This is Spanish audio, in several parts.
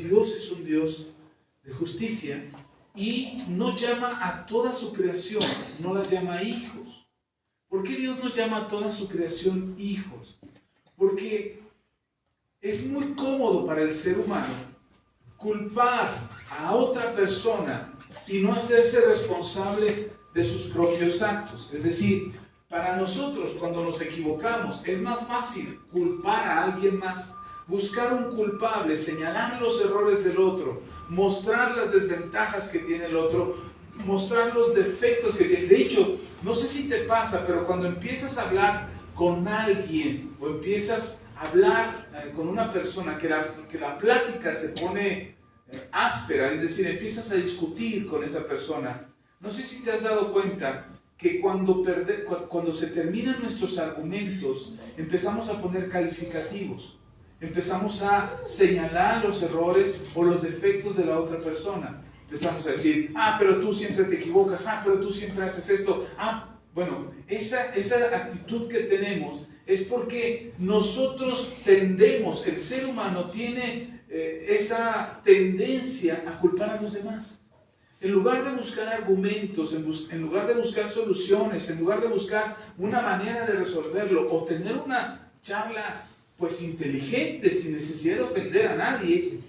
Dios es un Dios de justicia y no llama a toda su creación, no la llama hijos. ¿Por qué Dios no llama a toda su creación hijos? Porque es muy cómodo para el ser humano culpar a otra persona y no hacerse responsable de sus propios actos. Es decir, para nosotros cuando nos equivocamos es más fácil culpar a alguien más, buscar un culpable, señalar los errores del otro, mostrar las desventajas que tiene el otro, mostrar los defectos que tiene. De hecho, no sé si te pasa, pero cuando empiezas a hablar con alguien o empiezas a hablar con una persona que la plática se pone áspera, es decir, empiezas a discutir con esa persona, no sé si te has dado cuenta que cuando se terminan nuestros argumentos, empezamos a poner calificativos, empezamos a señalar los errores o los defectos de la otra persona. Empezamos a decir, pero tú siempre te equivocas, pero tú siempre haces esto. Bueno, esa actitud que tenemos es porque nosotros tendemos, el ser humano tiene esa tendencia a culpar a los demás. En lugar de buscar argumentos, en lugar de buscar soluciones, en lugar de buscar una manera de resolverlo o tener una charla pues inteligente, sin necesidad de ofender a nadie,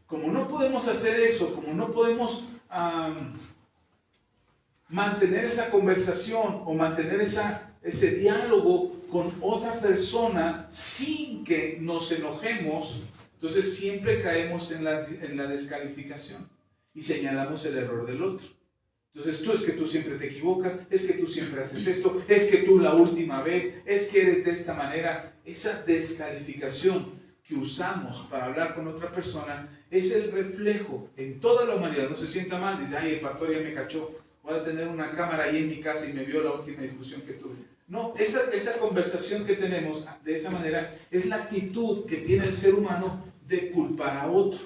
como no podemos hacer eso, como no podemos mantener esa conversación o mantener ese diálogo con otra persona sin que nos enojemos, entonces siempre caemos en la descalificación y señalamos el error del otro. Entonces es que tú siempre te equivocas, es que tú siempre haces esto, es que tú la última vez, es que eres de esta manera. Esa descalificación que usamos para hablar con otra persona es el reflejo en toda la humanidad. No se sienta mal, dice, el pastor ya me cachó, voy a tener una cámara ahí en mi casa y me vio la última discusión que tuve. No, esa conversación que tenemos de esa manera es la actitud que tiene el ser humano de culpar a otro.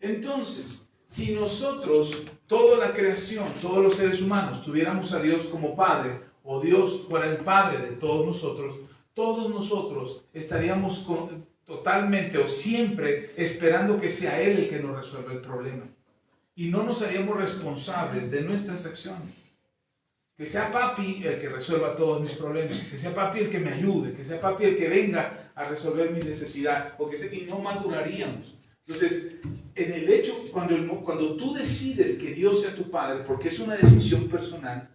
Entonces, si nosotros, toda la creación, todos los seres humanos, tuviéramos a Dios como Padre, o Dios fuera el Padre de todos nosotros estaríamos totalmente o siempre esperando que sea Él el que nos resuelva el problema. Y no nos haríamos responsables de nuestras acciones. Que sea papi el que resuelva todos mis problemas, que sea papi el que me ayude, que sea papi el que venga a resolver mi necesidad, y no maduraríamos. Entonces, en el hecho, cuando tú decides que Dios sea tu Padre, porque es una decisión personal,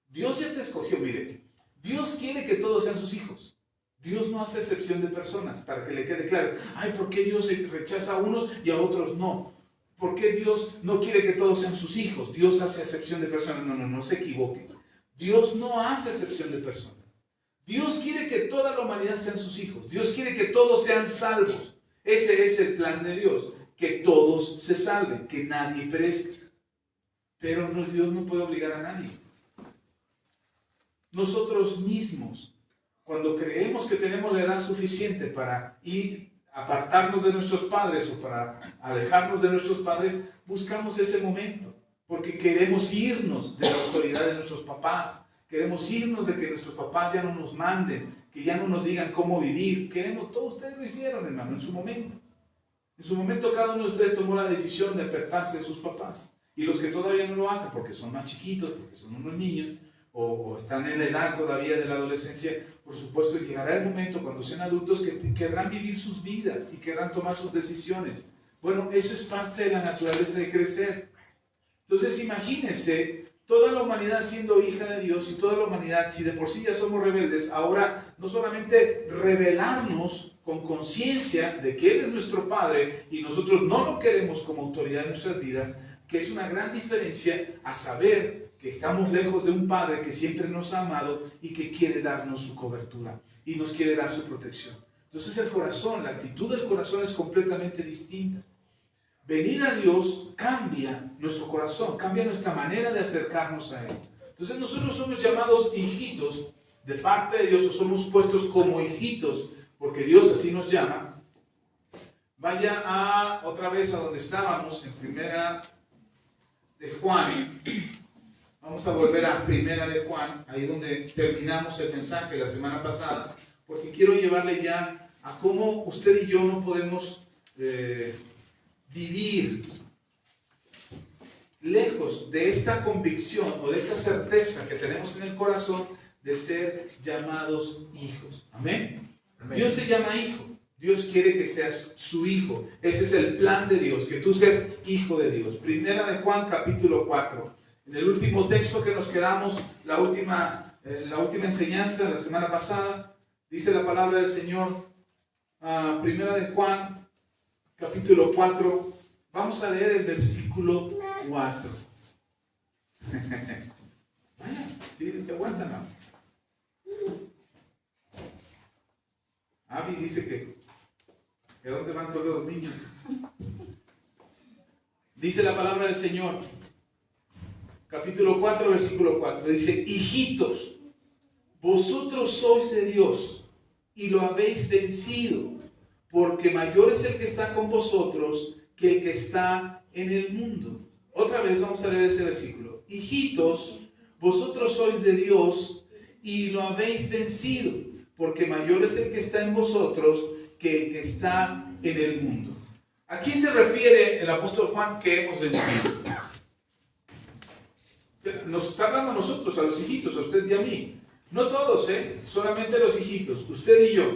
Dios ya te escogió. Mire, Dios quiere que todos sean sus hijos. Dios no hace excepción de personas, para que le quede claro. ¿Por qué Dios rechaza a unos y a otros no? ¿Por qué Dios no quiere que todos sean sus hijos? Dios hace excepción de personas. No se equivoquen. Dios no hace excepción de personas. Dios quiere que toda la humanidad sean sus hijos. Dios quiere que todos sean salvos. Ese es el plan de Dios, que todos se salven, que nadie perezca. Pero Dios no puede obligar a nadie. Nosotros mismos, cuando creemos que tenemos la edad suficiente para apartarnos de nuestros padres o para alejarnos de nuestros padres, buscamos ese momento. Porque queremos irnos de la autoridad de nuestros papás, queremos irnos de que nuestros papás ya no nos manden, que ya no nos digan cómo vivir. Todos ustedes lo hicieron, hermano, en su momento. En su momento cada uno de ustedes tomó la decisión de apartarse de sus papás. Y los que todavía no lo hacen, porque son más chiquitos, porque son unos niños, o están en la edad todavía de la adolescencia, por supuesto llegará el momento cuando sean adultos que querrán vivir sus vidas y querrán tomar sus decisiones. Bueno, eso es parte de la naturaleza de crecer. Entonces imagínense toda la humanidad siendo hija de Dios y toda la humanidad, si de por sí ya somos rebeldes, ahora no solamente rebelarnos con conciencia de que Él es nuestro Padre y nosotros no lo queremos como autoridad en nuestras vidas, que es una gran diferencia a saber que estamos lejos de un Padre que siempre nos ha amado y que quiere darnos su cobertura y nos quiere dar su protección. Entonces el corazón, la actitud del corazón es completamente distinta. Venir a Dios cambia nuestro corazón, cambia nuestra manera de acercarnos a Él. Entonces nosotros somos llamados hijitos de parte de Dios, o somos puestos como hijitos, porque Dios así nos llama. Vaya otra vez a donde estábamos, en Primera de Juan. Vamos a volver a Primera de Juan, ahí donde terminamos el mensaje la semana pasada, porque quiero llevarle ya a cómo usted y yo no podemos vivir lejos de esta convicción o de esta certeza que tenemos en el corazón de ser llamados hijos. Amén. Amén. Dios te llama hijo. Dios quiere que seas su hijo. Ese es el plan de Dios, que tú seas hijo de Dios. Primera de Juan, capítulo 4. En el último texto que nos quedamos, la última enseñanza la semana pasada, dice la palabra del Señor, Primera de Juan, capítulo 4. Vamos a leer el versículo 4. Vaya, sí, se aguantan, ¿no? Abby dice que ¿de dónde van todos los niños? Dice la palabra del Señor, capítulo 4, versículo 4. Dice: hijitos, vosotros sois de Dios y lo habéis vencido, porque mayor es el que está con vosotros que el que está en el mundo. Otra vez vamos a leer ese versículo. Hijitos, vosotros sois de Dios y lo habéis vencido, porque mayor es el que está en vosotros que el que está en el mundo. ¿A quién se refiere el apóstol Juan que hemos vencido? Nos está hablando a nosotros, a los hijitos, a usted y a mí. No todos, solamente los hijitos, usted y yo.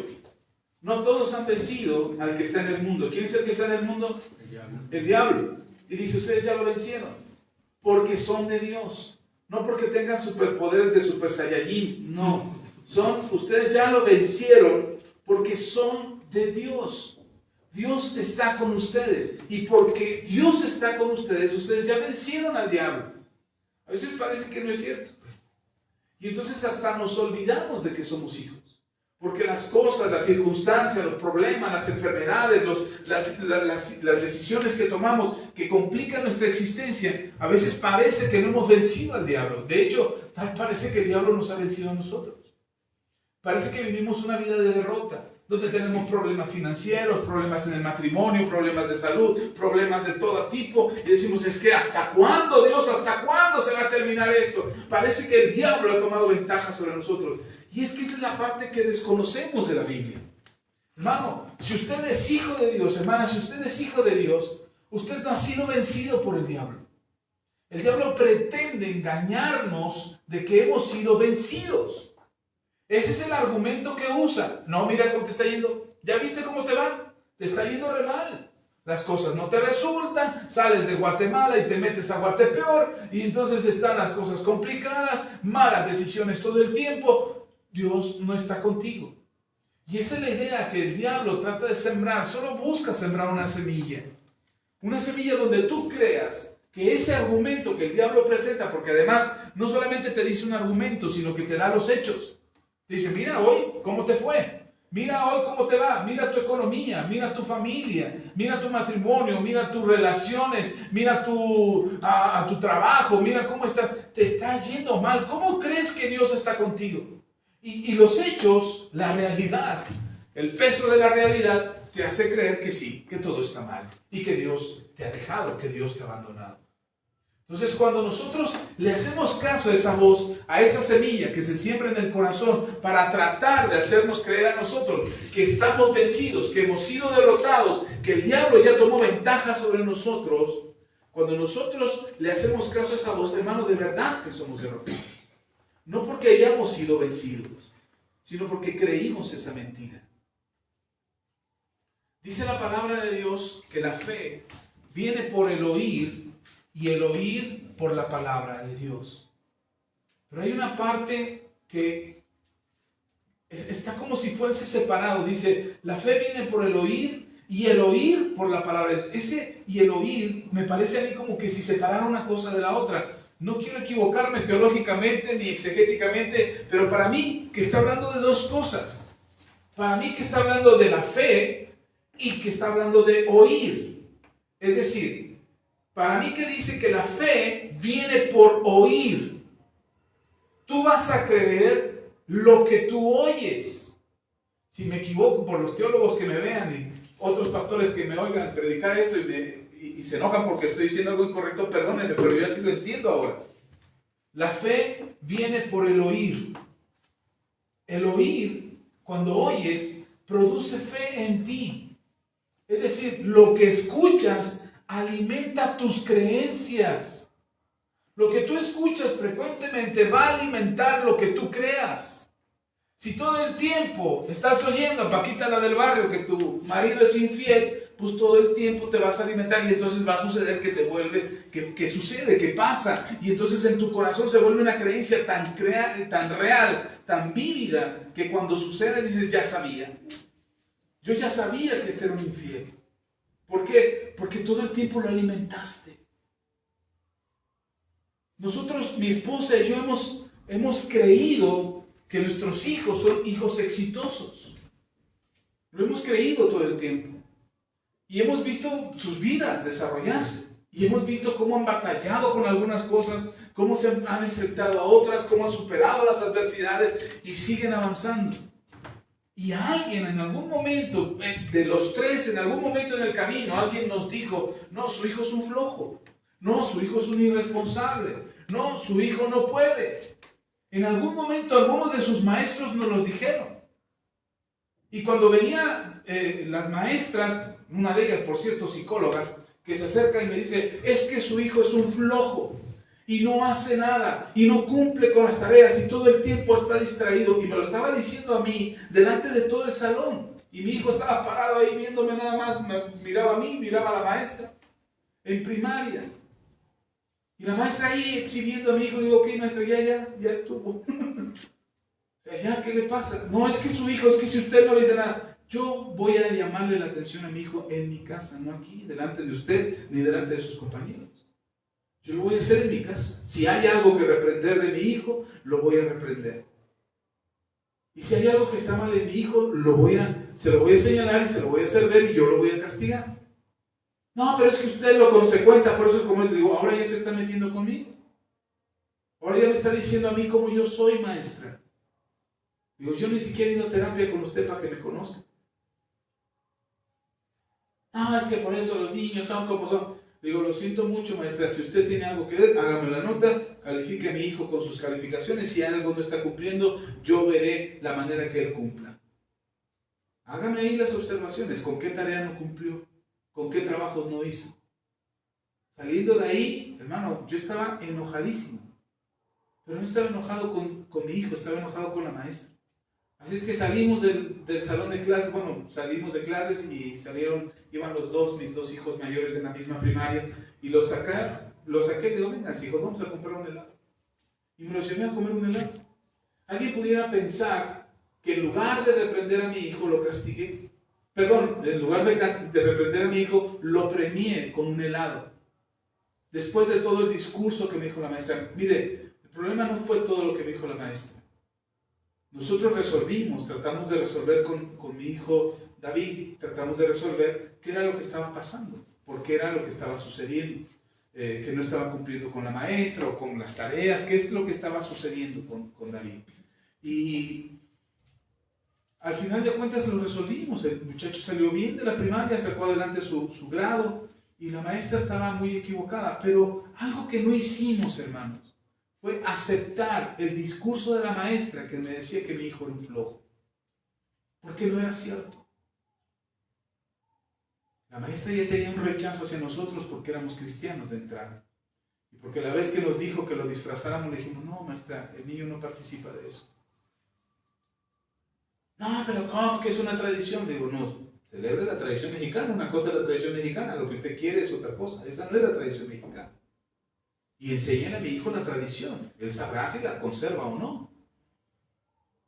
No todos han vencido al que está en el mundo. ¿Quién es el que está en el mundo? El diablo. El diablo. Y dice, ustedes ya lo vencieron, porque son de Dios. No porque tengan superpoderes de Super Saiyajin, no. Ustedes ya lo vencieron porque son de Dios. Dios está con ustedes. Y porque Dios está con ustedes, ustedes ya vencieron al diablo. A veces parece que no es cierto. Y entonces hasta nos olvidamos de que somos hijos. Porque las cosas, las circunstancias, los problemas, las enfermedades, las decisiones que tomamos que complican nuestra existencia, a veces parece que no hemos vencido al diablo. De hecho, tal parece que el diablo nos ha vencido a nosotros. Parece que vivimos una vida de derrota, donde tenemos problemas financieros, problemas en el matrimonio, problemas de salud, problemas de todo tipo. Y decimos, es que ¿hasta cuándo, Dios? ¿Hasta cuándo se va a terminar esto? Parece que el diablo ha tomado ventaja sobre nosotros. Y es que esa es la parte que desconocemos de la Biblia. Hermano, si usted es hijo de Dios, hermana, si usted es hijo de Dios, usted no ha sido vencido por el diablo. El diablo pretende engañarnos de que hemos sido vencidos. Ese es el argumento que usa. No, mira cómo te está yendo. ¿Ya viste cómo te va? Te está yendo re mal. Las cosas no te resultan. Sales de Guatemala y te metes a Guatepeor. Y entonces están las cosas complicadas. Malas decisiones todo el tiempo. Dios no está contigo. Y esa es la idea que el diablo trata de sembrar. Solo busca sembrar una semilla. Una semilla donde tú creas que ese argumento que el diablo presenta, porque además no solamente te dice un argumento, sino que te da los hechos. Dice, mira hoy cómo te fue, mira hoy cómo te va, mira tu economía, mira tu familia, mira tu matrimonio, mira tus relaciones, mira a tu trabajo, mira cómo estás, te está yendo mal. ¿Cómo crees que Dios está contigo? Y los hechos, la realidad, el peso de la realidad te hace creer que sí, que todo está mal y que Dios te ha dejado, que Dios te ha abandonado. Entonces, cuando nosotros le hacemos caso a esa voz, a esa semilla que se siembra en el corazón para tratar de hacernos creer a nosotros que estamos vencidos, que hemos sido derrotados, que el diablo ya tomó ventaja sobre nosotros, cuando nosotros le hacemos caso a esa voz, hermano, de verdad que somos derrotados. No porque hayamos sido vencidos, sino porque creímos esa mentira. Dice la palabra de Dios que la fe viene por el oír, y el oír por la palabra de Dios. Pero hay una parte que está como si fuese separado. Dice, la fe viene por el oír y el oír por la palabra de Dios. Ese y el oír me parece a mí como que si separara una cosa de la otra. No quiero equivocarme teológicamente ni exegéticamente, pero para mí que está hablando de dos cosas. Para mí que está hablando de la fe y que está hablando de oír. Es decir, para mí que dice que la fe viene por oír. Tú vas a creer lo que tú oyes. Si me equivoco, por los teólogos que me vean y otros pastores que me oigan predicar esto y se enojan porque estoy diciendo algo incorrecto, perdónenme, pero yo así lo entiendo ahora. La fe viene por el oír. El oír, cuando oyes, produce fe en ti. Es decir, lo que escuchas alimenta tus creencias. Lo que tú escuchas frecuentemente va a alimentar lo que tú creas. Si todo el tiempo estás oyendo a Paquita la del barrio que tu marido es infiel, pues todo el tiempo te vas a alimentar y entonces va a suceder que te vuelve, que sucede, que pasa. Y entonces en tu corazón se vuelve una creencia tan real, tan vívida, que cuando sucede dices, ya sabía. Yo ya sabía que este era un infiel. ¿Por qué? Porque todo el tiempo lo alimentaste. Nosotros, mi esposa y yo, hemos creído que nuestros hijos son hijos exitosos. Lo hemos creído todo el tiempo. Y hemos visto sus vidas desarrollarse. Y hemos visto cómo han batallado con algunas cosas, cómo se han enfrentado a otras, cómo han superado las adversidades y siguen avanzando. Y alguien en algún momento, de los tres, en algún momento en el camino, alguien nos dijo, no, su hijo es un flojo. No, su hijo es un irresponsable. No, su hijo no puede. En algún momento algunos de sus maestros nos los dijeron. Y cuando venían las maestras, una de ellas, por cierto, psicóloga, que se acerca y me dice, es que su hijo es un flojo y no hace nada y no cumple con las tareas y todo el tiempo está distraído. Y me lo estaba diciendo a mí delante de todo el salón. Y mi hijo estaba parado ahí viéndome nada más, me miraba a mí, miraba a la maestra en primaria. Y la maestra ahí exhibiendo a mi hijo, le digo, ok maestra, ya estuvo. Ya, ¿qué le pasa? No, es que su hijo, es que si usted no le dice nada, yo voy a llamarle la atención a mi hijo en mi casa, no aquí, delante de usted, ni delante de sus compañeros. Yo lo voy a hacer en mi casa. Si hay algo que reprender de mi hijo, lo voy a reprender. Y si hay algo que está mal en mi hijo, se lo voy a señalar y se lo voy a hacer ver y yo lo voy a castigar. No, pero es que usted lo consecuenta, por eso es como le digo, ahora ya se está metiendo conmigo. Ahora ya me está diciendo a mí cómo yo soy, maestra. Digo, yo ni siquiera he ido a terapia con usted para que me conozca. No, es que por eso los niños son como son. Digo, lo siento mucho, maestra, si usted tiene algo que ver, hágame la nota, califique a mi hijo con sus calificaciones, si algo no está cumpliendo, yo veré la manera que él cumpla. Hágame ahí las observaciones, ¿con qué tarea no cumplió? ¿Con qué trabajos no hizo? Saliendo de ahí, hermano, yo estaba enojadísimo. Pero no estaba enojado con mi hijo, estaba enojado con la maestra. Así es que salimos del salón de clases, salimos de clases y iban mis dos hijos mayores en la misma primaria, y los saqué, le digo, vengan hijos, vamos a comprar un helado. Y me los llevé a comer un helado. Alguien pudiera pensar que en lugar de reprender a mi hijo, lo castigué. Perdón, en lugar de reprender a mi hijo, lo premié con un helado. Después de todo el discurso que me dijo la maestra, mire, el problema no fue todo lo que me dijo la maestra. Nosotros tratamos de resolver con mi hijo David, tratamos de resolver qué era lo que estaba pasando, por qué era lo que estaba sucediendo, que no estaba cumpliendo con la maestra o con las tareas, qué es lo que estaba sucediendo con David. Y al final de cuentas lo resolvimos, el muchacho salió bien de la primaria, sacó adelante su grado y la maestra estaba muy equivocada, pero algo que no hicimos, hermanos, fue aceptar el discurso de la maestra que me decía que mi hijo era un flojo. Porque no era cierto. La maestra ya tenía un rechazo hacia nosotros porque éramos cristianos de entrada. Y porque la vez que nos dijo que lo disfrazáramos, le dijimos, no maestra, el niño no participa de eso. No, pero ¿cómo que es una tradición? Le digo, no, celebre la tradición mexicana. Una cosa es la tradición mexicana, lo que usted quiere es otra cosa. Esa no es la tradición mexicana. Y enséñale a mi hijo la tradición. Él sabrá si la conserva o no.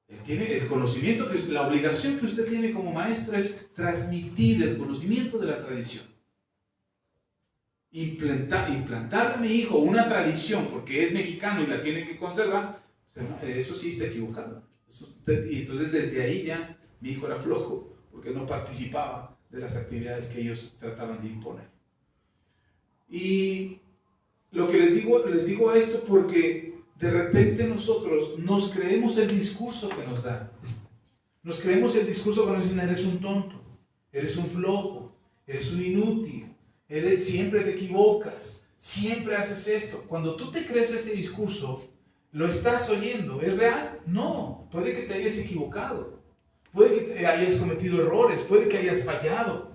Él tiene el conocimiento, la obligación que usted tiene como maestra es transmitir el conocimiento de la tradición. Implantarle a mi hijo una tradición porque es mexicano y la tiene que conservar, eso sí está equivocado. Y entonces desde ahí ya mi hijo era flojo porque no participaba de las actividades que ellos trataban de imponer. Y lo que les digo esto porque de repente nosotros nos creemos el discurso que nos dan. Nos creemos el discurso que nos dicen, eres un tonto, eres un flojo, eres un inútil, siempre te equivocas, siempre haces esto. Cuando tú te crees ese discurso, ¿lo estás oyendo? ¿Es real? No, puede que te hayas equivocado, puede que hayas cometido errores, puede que hayas fallado,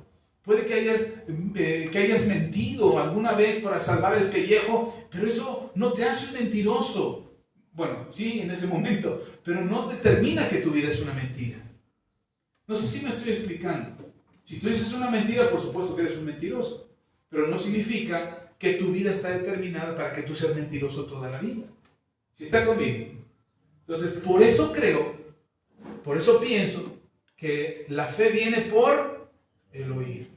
Puede que hayas mentido alguna vez para salvar el pellejo, pero eso no te hace un mentiroso. Bueno, sí, en ese momento, pero no determina que tu vida es una mentira. No sé si me estoy explicando. Si tú dices una mentira, por supuesto que eres un mentiroso, pero no significa que tu vida está determinada para que tú seas mentiroso toda la vida. ¿Sí está conmigo? Entonces, por eso pienso que la fe viene por el oír.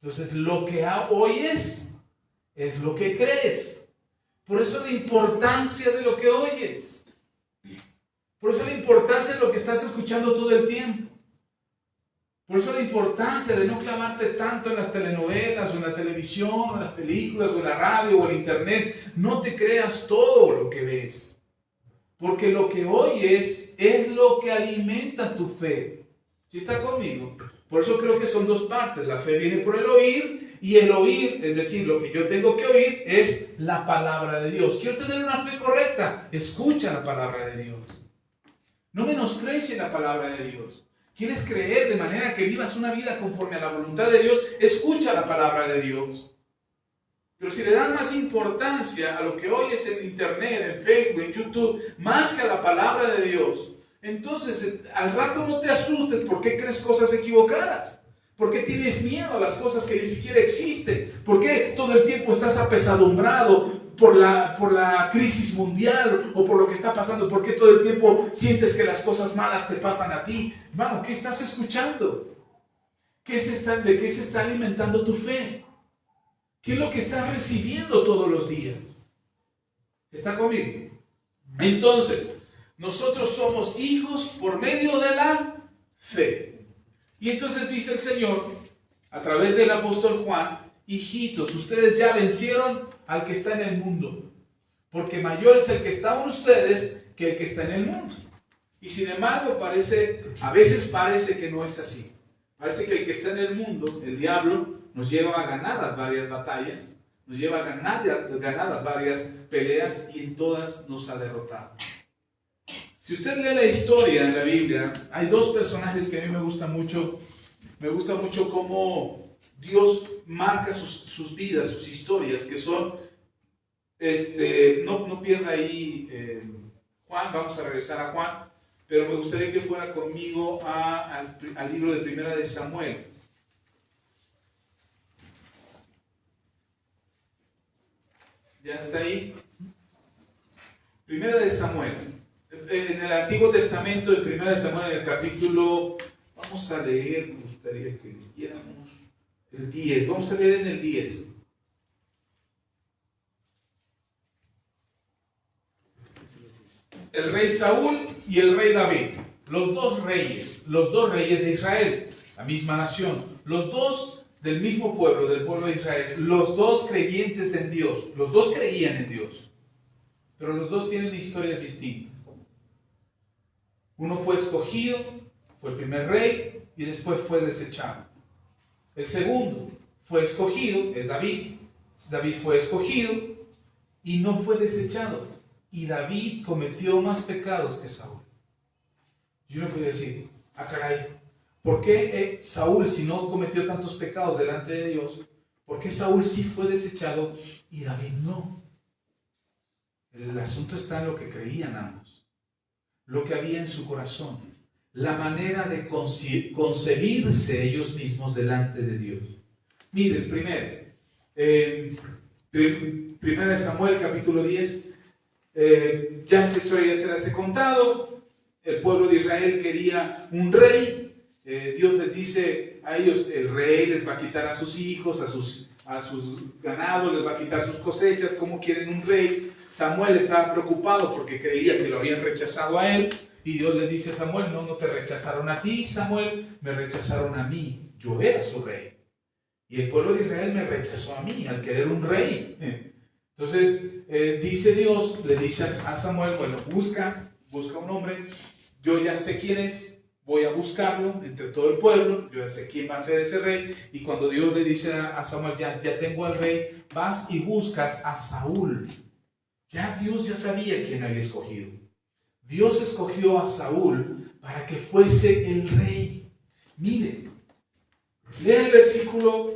Entonces, lo que oyes es lo que crees. Por eso la importancia de lo que oyes. Por eso la importancia de lo que estás escuchando todo el tiempo. Por eso la importancia de no clavarte tanto en las telenovelas, o en la televisión, o en las películas, o en la radio, o en internet. No te creas todo lo que ves. Porque lo que oyes es lo que alimenta tu fe. ¿Sí está conmigo? Por eso creo que son dos partes. La fe viene por el oír, y el oír, es decir, lo que yo tengo que oír es la palabra de Dios. Quiero tener una fe correcta. Escucha la palabra de Dios. No menosprecies la palabra de Dios. ¿Quieres creer de manera que vivas una vida conforme a la voluntad de Dios? Escucha la palabra de Dios. Pero si le das más importancia a lo que oyes en internet, en Facebook, en YouTube, más que a la palabra de Dios, entonces al rato no te asustes porque crees cosas equivocadas. ¿Por qué tienes miedo a las cosas que ni siquiera existen? ¿Por qué todo el tiempo estás apesadumbrado por la crisis mundial o por lo que está pasando? ¿Por qué todo el tiempo sientes que las cosas malas te pasan a ti? Hermano, ¿qué estás escuchando? ¿De qué se está alimentando tu fe? ¿Qué es lo que estás recibiendo todos los días? ¿Está conmigo? Entonces, nosotros somos hijos por medio de la fe. Y entonces dice el Señor, a través del apóstol Juan: hijitos, ustedes ya vencieron al que está en el mundo, porque mayor es el que está en ustedes que el que está en el mundo. Y sin embargo, a veces parece que no es así. Parece que el que está en el mundo, el diablo, nos lleva a ganadas varias batallas, nos lleva a ganadas varias peleas, y en todas nos ha derrotado. Si usted lee la historia en la Biblia, hay dos personajes que a mí me gusta mucho. Me gusta mucho cómo Dios marca sus vidas, sus historias, que son, no pierda ahí Juan, vamos a regresar a Juan, pero me gustaría que fuera conmigo al libro de Primera de Samuel. ¿Ya está ahí? Primera de Samuel. En el Antiguo Testamento, en Primera de Samuel, en el capítulo, vamos a leer, me gustaría que leyéramos el 10, vamos a leer en el 10. El rey Saúl y el rey David, los dos reyes de Israel, la misma nación, los dos del mismo pueblo, del pueblo de Israel, los dos creyentes en Dios, los dos creían en Dios, pero los dos tienen historias distintas. Uno fue escogido, fue el primer rey, y después fue desechado. El segundo fue escogido, es David. David fue escogido y no fue desechado. Y David cometió más pecados que Saúl. Y uno puede decir, caray, ¿por qué Saúl, si no cometió tantos pecados delante de Dios, por qué Saúl sí fue desechado y David no? El asunto está en lo que creían ambos. Lo que había en su corazón, la manera de concebirse ellos mismos delante de Dios. Mire, el primero de Samuel, capítulo 10, ya esta historia ya se las he contado. El pueblo de Israel quería un rey. Dios les dice a ellos, el rey les va a quitar a sus hijos, a sus ganados, les va a quitar sus cosechas. ¿Cómo quieren un rey? Samuel estaba preocupado porque creía que lo habían rechazado a él, y Dios le dice a Samuel: no te rechazaron a ti, Samuel, me rechazaron a mí, yo era su rey, y el pueblo de Israel me rechazó a mí al querer un rey. Entonces dice Dios, le dice a Samuel: bueno, busca un hombre, yo ya sé quién es, voy a buscarlo entre todo el pueblo, yo ya sé quién va a ser ese rey. Y cuando Dios le dice a Samuel: ya tengo al rey, vas y buscas a Saúl. Ya Dios ya sabía quién había escogido. Dios escogió a Saúl para que fuese el rey. Mire, Lea el versículo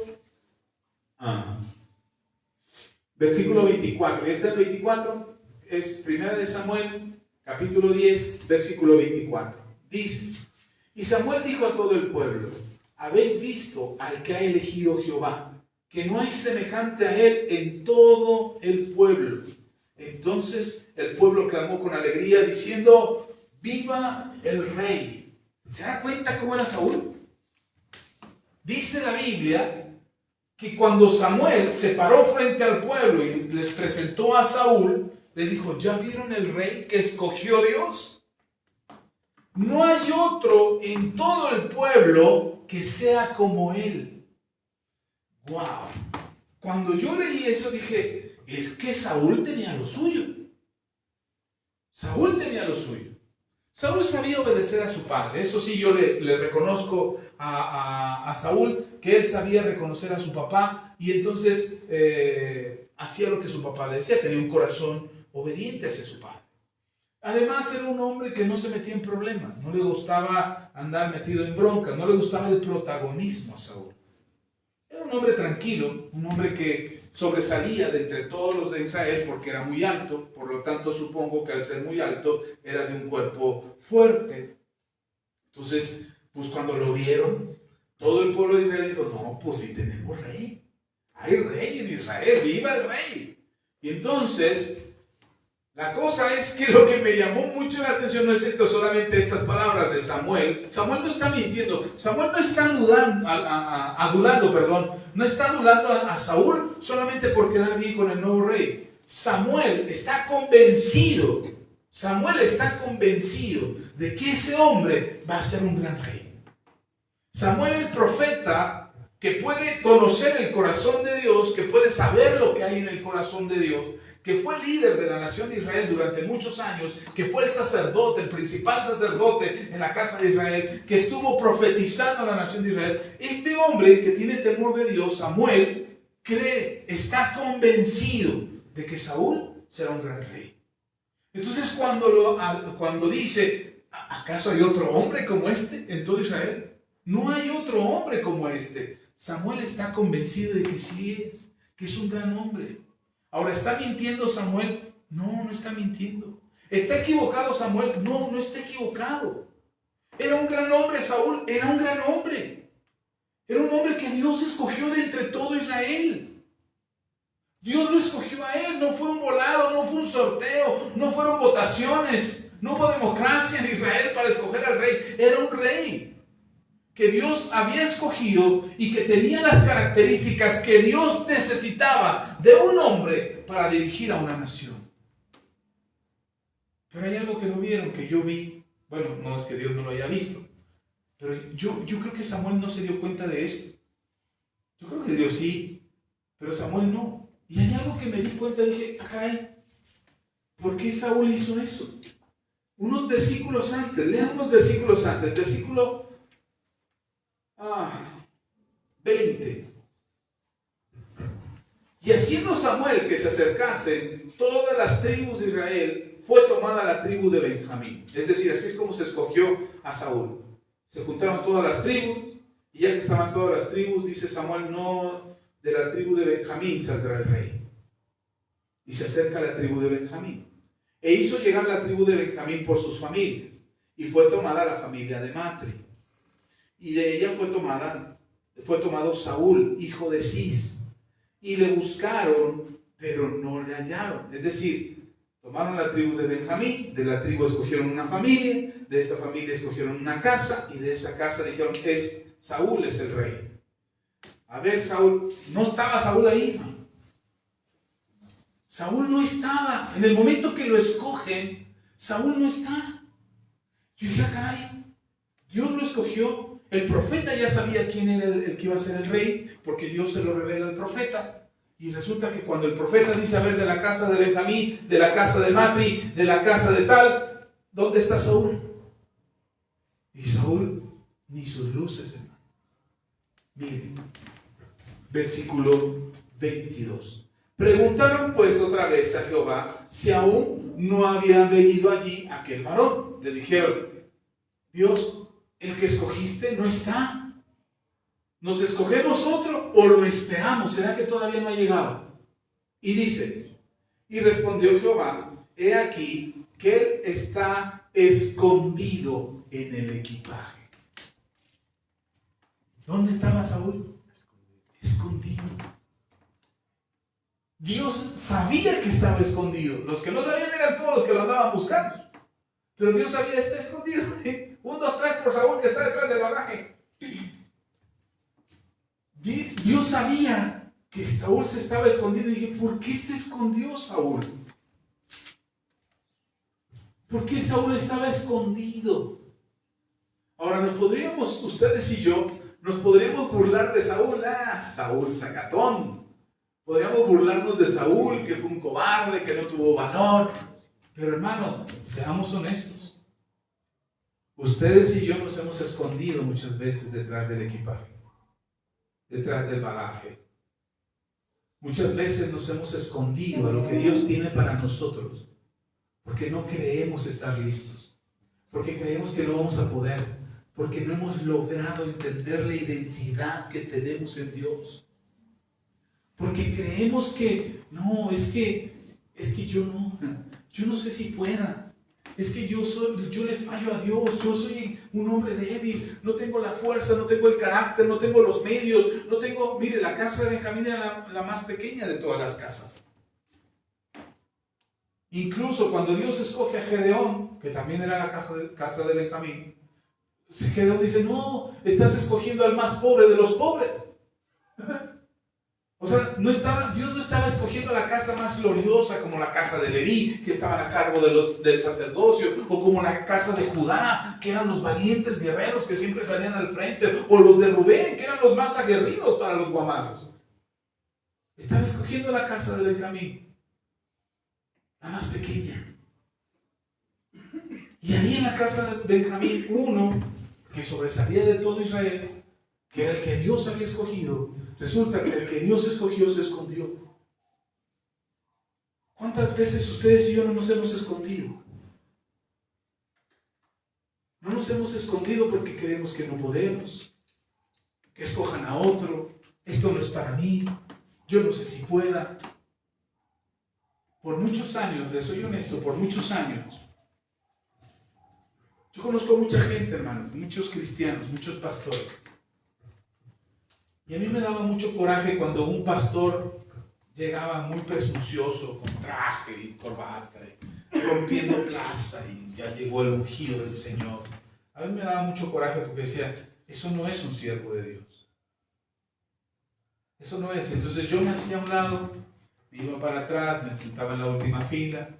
24. ¿Y está el 24? Es 1 de Samuel, capítulo 10, versículo 24. Dice: y Samuel dijo a todo el pueblo: habéis visto al que ha elegido Jehová, que no hay semejante a él en todo el pueblo. Entonces el pueblo clamó con alegría diciendo: ¡viva el rey! ¿Se da cuenta cómo era Saúl? Dice la Biblia que cuando Samuel se paró frente al pueblo y les presentó a Saúl, les dijo: ¿ya vieron el rey que escogió Dios? No hay otro en todo el pueblo que sea como él. ¡Wow! Cuando yo leí eso dije: es que Saúl tenía lo suyo. Saúl tenía lo suyo. Saúl sabía obedecer a su padre. Eso sí, yo le reconozco a Saúl que él sabía reconocer a su papá y entonces hacía lo que su papá le decía. Tenía un corazón obediente hacia su padre. Además, era un hombre que no se metía en problemas. No le gustaba andar metido en broncas. No le gustaba el protagonismo a Saúl. Era un hombre tranquilo, un hombre que sobresalía de entre todos los de Israel porque era muy alto, por lo tanto supongo que al ser muy alto era de un cuerpo fuerte. Entonces, pues cuando lo vieron, todo el pueblo de Israel dijo: no, pues sí tenemos rey. Hay rey en Israel, ¡viva el rey! Y entonces, la cosa es que lo que me llamó mucho la atención no es esto, solamente estas palabras de Samuel. Samuel no está mintiendo. Samuel no está adulando, no está adulando a Saúl solamente por quedar bien con el nuevo rey. Samuel está convencido de que ese hombre va a ser un gran rey. Samuel, el profeta, que puede conocer el corazón de Dios, que puede saber lo que hay en el corazón de Dios, que fue líder de la nación de Israel durante muchos años, que fue el sacerdote, el principal sacerdote en la casa de Israel, que estuvo profetizando a la nación de Israel. Este hombre que tiene temor de Dios, Samuel, está convencido de que Saúl será un gran rey. Entonces cuando dice: ¿acaso hay otro hombre como este en todo Israel? No hay otro hombre como este. Samuel está convencido de que sí es, que es un gran hombre. Ahora, ¿está mintiendo Samuel? No, no está mintiendo. ¿Está equivocado Samuel? No, no está equivocado. Era un gran hombre Saúl, era un gran hombre. Era un hombre que Dios escogió de entre todo Israel. Dios lo escogió a él, no fue un volado, no fue un sorteo, no fueron votaciones, no hubo democracia en Israel para escoger al rey. Era un rey que Dios había escogido y que tenía las características que Dios necesitaba de un hombre para dirigir a una nación. Pero hay algo que no vieron, que yo vi. Bueno, no es que Dios no lo haya visto, pero yo creo que Samuel no se dio cuenta de esto. Yo creo que Dios sí, pero Samuel no. Y hay algo que me di cuenta, dije: caray, ¿por qué Saúl hizo eso? Unos versículos antes, lean unos versículos antes, versículo 20. Y haciendo Samuel que se acercasen todas las tribus de Israel, fue tomada la tribu de Benjamín. Es decir, así es como se escogió a Saúl. Se juntaron todas las tribus, y ya que estaban todas las tribus, dice Samuel: no, de la tribu de Benjamín saldrá el rey. Y se acerca a la tribu de Benjamín. E hizo llegar la tribu de Benjamín por sus familias, y fue tomada la familia de Matri. Y de ella fue tomado Saúl, hijo de Cis, y le buscaron, pero no le hallaron. Es decir, tomaron la tribu de Benjamín, de la tribu escogieron una familia, de esa familia escogieron una casa, y de esa casa dijeron: Saúl es el rey. A ver, Saúl, no estaba Saúl ahí, ¿no? Saúl no estaba. En el momento que lo escogen, Saúl no está. Yo dije: caray, Dios lo escogió. El profeta ya sabía quién era el que iba a ser el rey, porque Dios se lo revela al profeta. Y resulta que cuando el profeta dice: a ver, de la casa de Benjamín, de la casa de Matri, de la casa de tal, ¿dónde está Saúl? Y Saúl, ni sus luces, hermano. Miren, versículo 22. Preguntaron pues otra vez a Jehová si aún no había venido allí aquel varón. Le dijeron: Dios, el que escogiste no está ¿Nos escogemos otro o lo esperamos? ¿Será que todavía no ha llegado? Y dice, y respondió Jehová, he aquí que él está escondido en el equipaje. ¿Dónde estaba Saúl? Escondido. Dios sabía que estaba escondido. Los que no sabían eran todos los que lo andaban buscando. Pero Dios sabía, está escondido. 1, 2, 3 por Saúl que está detrás del bagaje. Dios sabía que Saúl se estaba escondido. Y dije, ¿por qué se escondió Saúl? ¿Por qué Saúl estaba escondido? Ahora nos podríamos, ustedes y yo, nos podríamos burlar de Saúl. Saúl sacatón. Podríamos burlarnos de Saúl, que fue un cobarde, que no tuvo valor. Pero hermano, seamos honestos. Ustedes y yo nos hemos escondido muchas veces detrás del equipaje, detrás del bagaje. Muchas veces nos hemos escondido a lo que Dios tiene para nosotros, porque no creemos estar listos, porque creemos que no vamos a poder, porque no hemos logrado entender la identidad que tenemos en Dios. Porque creemos que, no, es que yo no sé si pueda. Es que yo le fallo a Dios, yo soy un hombre débil, no tengo la fuerza, no tengo el carácter, no tengo los medios, no tengo, mire, la casa de Benjamín era la más pequeña de todas las casas. Incluso cuando Dios escoge a Gedeón, que también era la casa de Benjamín, Gedeón dice, no, estás escogiendo al más pobre de los pobres. O sea, Dios no estaba escogiendo la casa más gloriosa como la casa de Leví, que estaban a cargo del sacerdocio, o como la casa de Judá, que eran los valientes guerreros que siempre salían al frente, o los de Rubén, que eran los más aguerridos para los guamazos. Estaba escogiendo la casa de Benjamín, la más pequeña. Y ahí en la casa de Benjamín, uno que sobresalía de todo Israel, que era el que Dios había escogido, resulta que el que Dios escogió se escondió. ¿Cuántas veces ustedes y yo no nos hemos escondido? No nos hemos escondido porque creemos que no podemos, que escojan a otro, esto no es para mí, yo no sé si pueda. Por muchos años, les soy honesto, por muchos años, yo conozco mucha gente, hermanos, muchos cristianos, muchos pastores. Y a mí me daba mucho coraje cuando un pastor llegaba muy presuncioso, con traje y corbata, y rompiendo plaza, y ya llegó el ungido del Señor. A mí me daba mucho coraje porque decía, eso no es un siervo de Dios. Eso no es. Entonces yo me hacía a un lado, me iba para atrás, me sentaba en la última fila,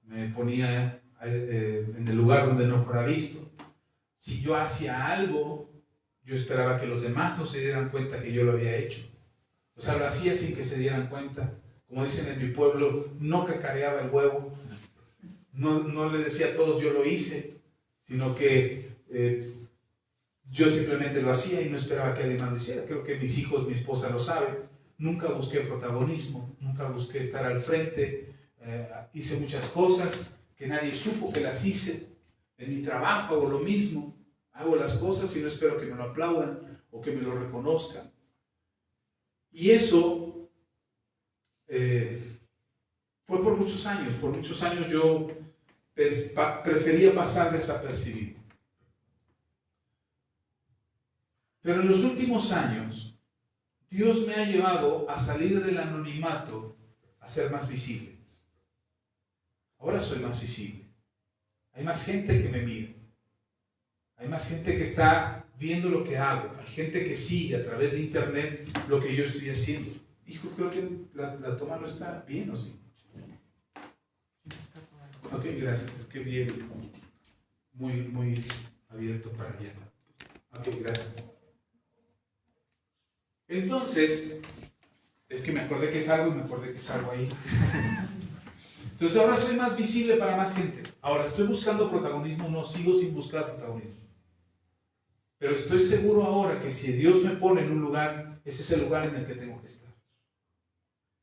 me ponía en el lugar donde no fuera visto. Si yo hacía algo, yo esperaba que los demás no se dieran cuenta que yo lo había hecho. O sea, lo hacía sin que se dieran cuenta. Como dicen en mi pueblo, no cacareaba el huevo. No le decía a todos yo lo hice, sino que yo simplemente lo hacía y no esperaba que alguien más lo hiciera. Creo que mis hijos, mi esposa lo sabe. Nunca busqué protagonismo, nunca busqué estar al frente. Hice muchas cosas que nadie supo que las hice. En mi trabajo hago lo mismo. Hago las cosas y no espero que me lo aplaudan o que me lo reconozcan. Y eso fue por muchos años. Por muchos años yo prefería pasar desapercibido. Pero en los últimos años, Dios me ha llevado a salir del anonimato, a ser más visible. Ahora soy más visible. Hay más gente que me mira. Hay más gente que está viendo lo que hago. Hay gente que sigue a través de internet lo que yo estoy haciendo. Hijo, creo que la toma no está bien, ¿o sí? Ok, gracias. Es que bien, muy abierto para allá. Ok, gracias. Entonces, es que me acordé que es algo y me acordé que es algo ahí. Entonces ahora soy más visible para más gente. Ahora, ¿estoy buscando protagonismo? No, sigo sin buscar protagonismo. Pero estoy seguro ahora que si Dios me pone en un lugar, ese es el lugar en el que tengo que estar.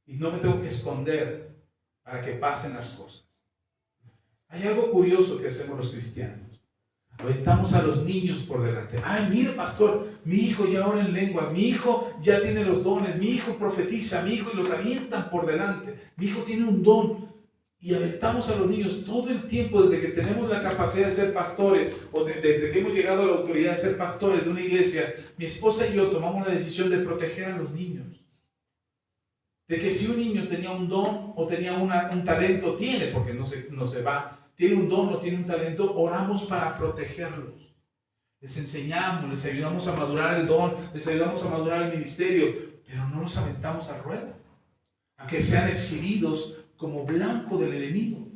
Y no me tengo que esconder para que pasen las cosas. Hay algo curioso que hacemos los cristianos. Aventamos a los niños por delante. Ay, mire, pastor, mi hijo ya ora en lenguas, mi hijo ya tiene los dones, mi hijo profetiza, mi hijo, y los avientan por delante. Mi hijo tiene un don. Y aventamos a los niños todo el tiempo desde que tenemos la capacidad de ser pastores o desde que hemos llegado a la autoridad de ser pastores de una iglesia. Mi esposa y yo tomamos la decisión de proteger a los niños. De que si un niño tenía un don o tenía un talento, porque no se va, tiene un don o tiene un talento, oramos para protegerlos. Les enseñamos, les ayudamos a madurar el don, les ayudamos a madurar el ministerio, pero no los aventamos al ruedo, a que sean exhibidos como blanco del enemigo.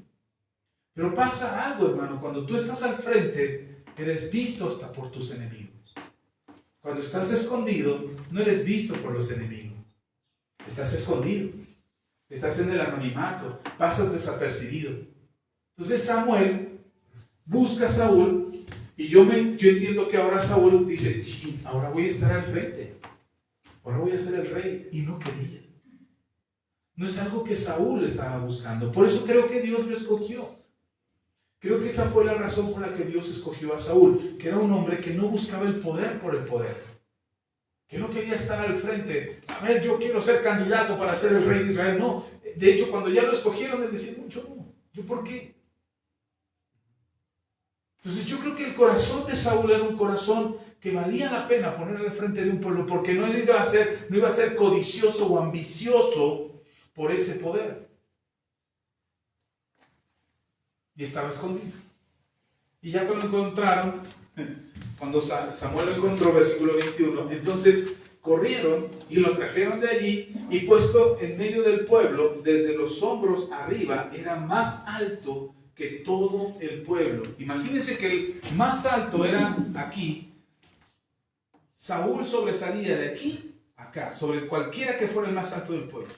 Pero pasa algo, hermano, cuando tú estás al frente, eres visto hasta por tus enemigos. Cuando estás escondido, no eres visto por los enemigos. Estás escondido, estás en el anonimato, pasas desapercibido. Entonces Samuel busca a Saúl y yo entiendo que ahora Saúl dice, sí, ahora voy a estar al frente, ahora voy a ser el rey, y no quería. No es algo que Saúl estaba buscando. Por eso creo que Dios lo escogió. Creo que esa fue la razón por la que Dios escogió a Saúl, que era un hombre que no buscaba el poder por el poder, que no quería estar al frente. A ver, yo quiero ser candidato para ser el rey de Israel. No, de hecho, cuando ya lo escogieron, él decía, no, ¿yo por qué? Entonces yo creo que el corazón de Saúl era un corazón que valía la pena poner al frente de un pueblo, porque no iba a ser codicioso o ambicioso por ese poder. Y estaba escondido. Y ya cuando lo encontraron, cuando Samuel lo encontró, versículo 21, entonces corrieron y lo trajeron de allí, y puesto en medio del pueblo, desde los hombros arriba, era más alto que todo el pueblo. Imagínense que el más alto era aquí. Saúl sobresalía de aquí a acá, sobre cualquiera que fuera el más alto del pueblo.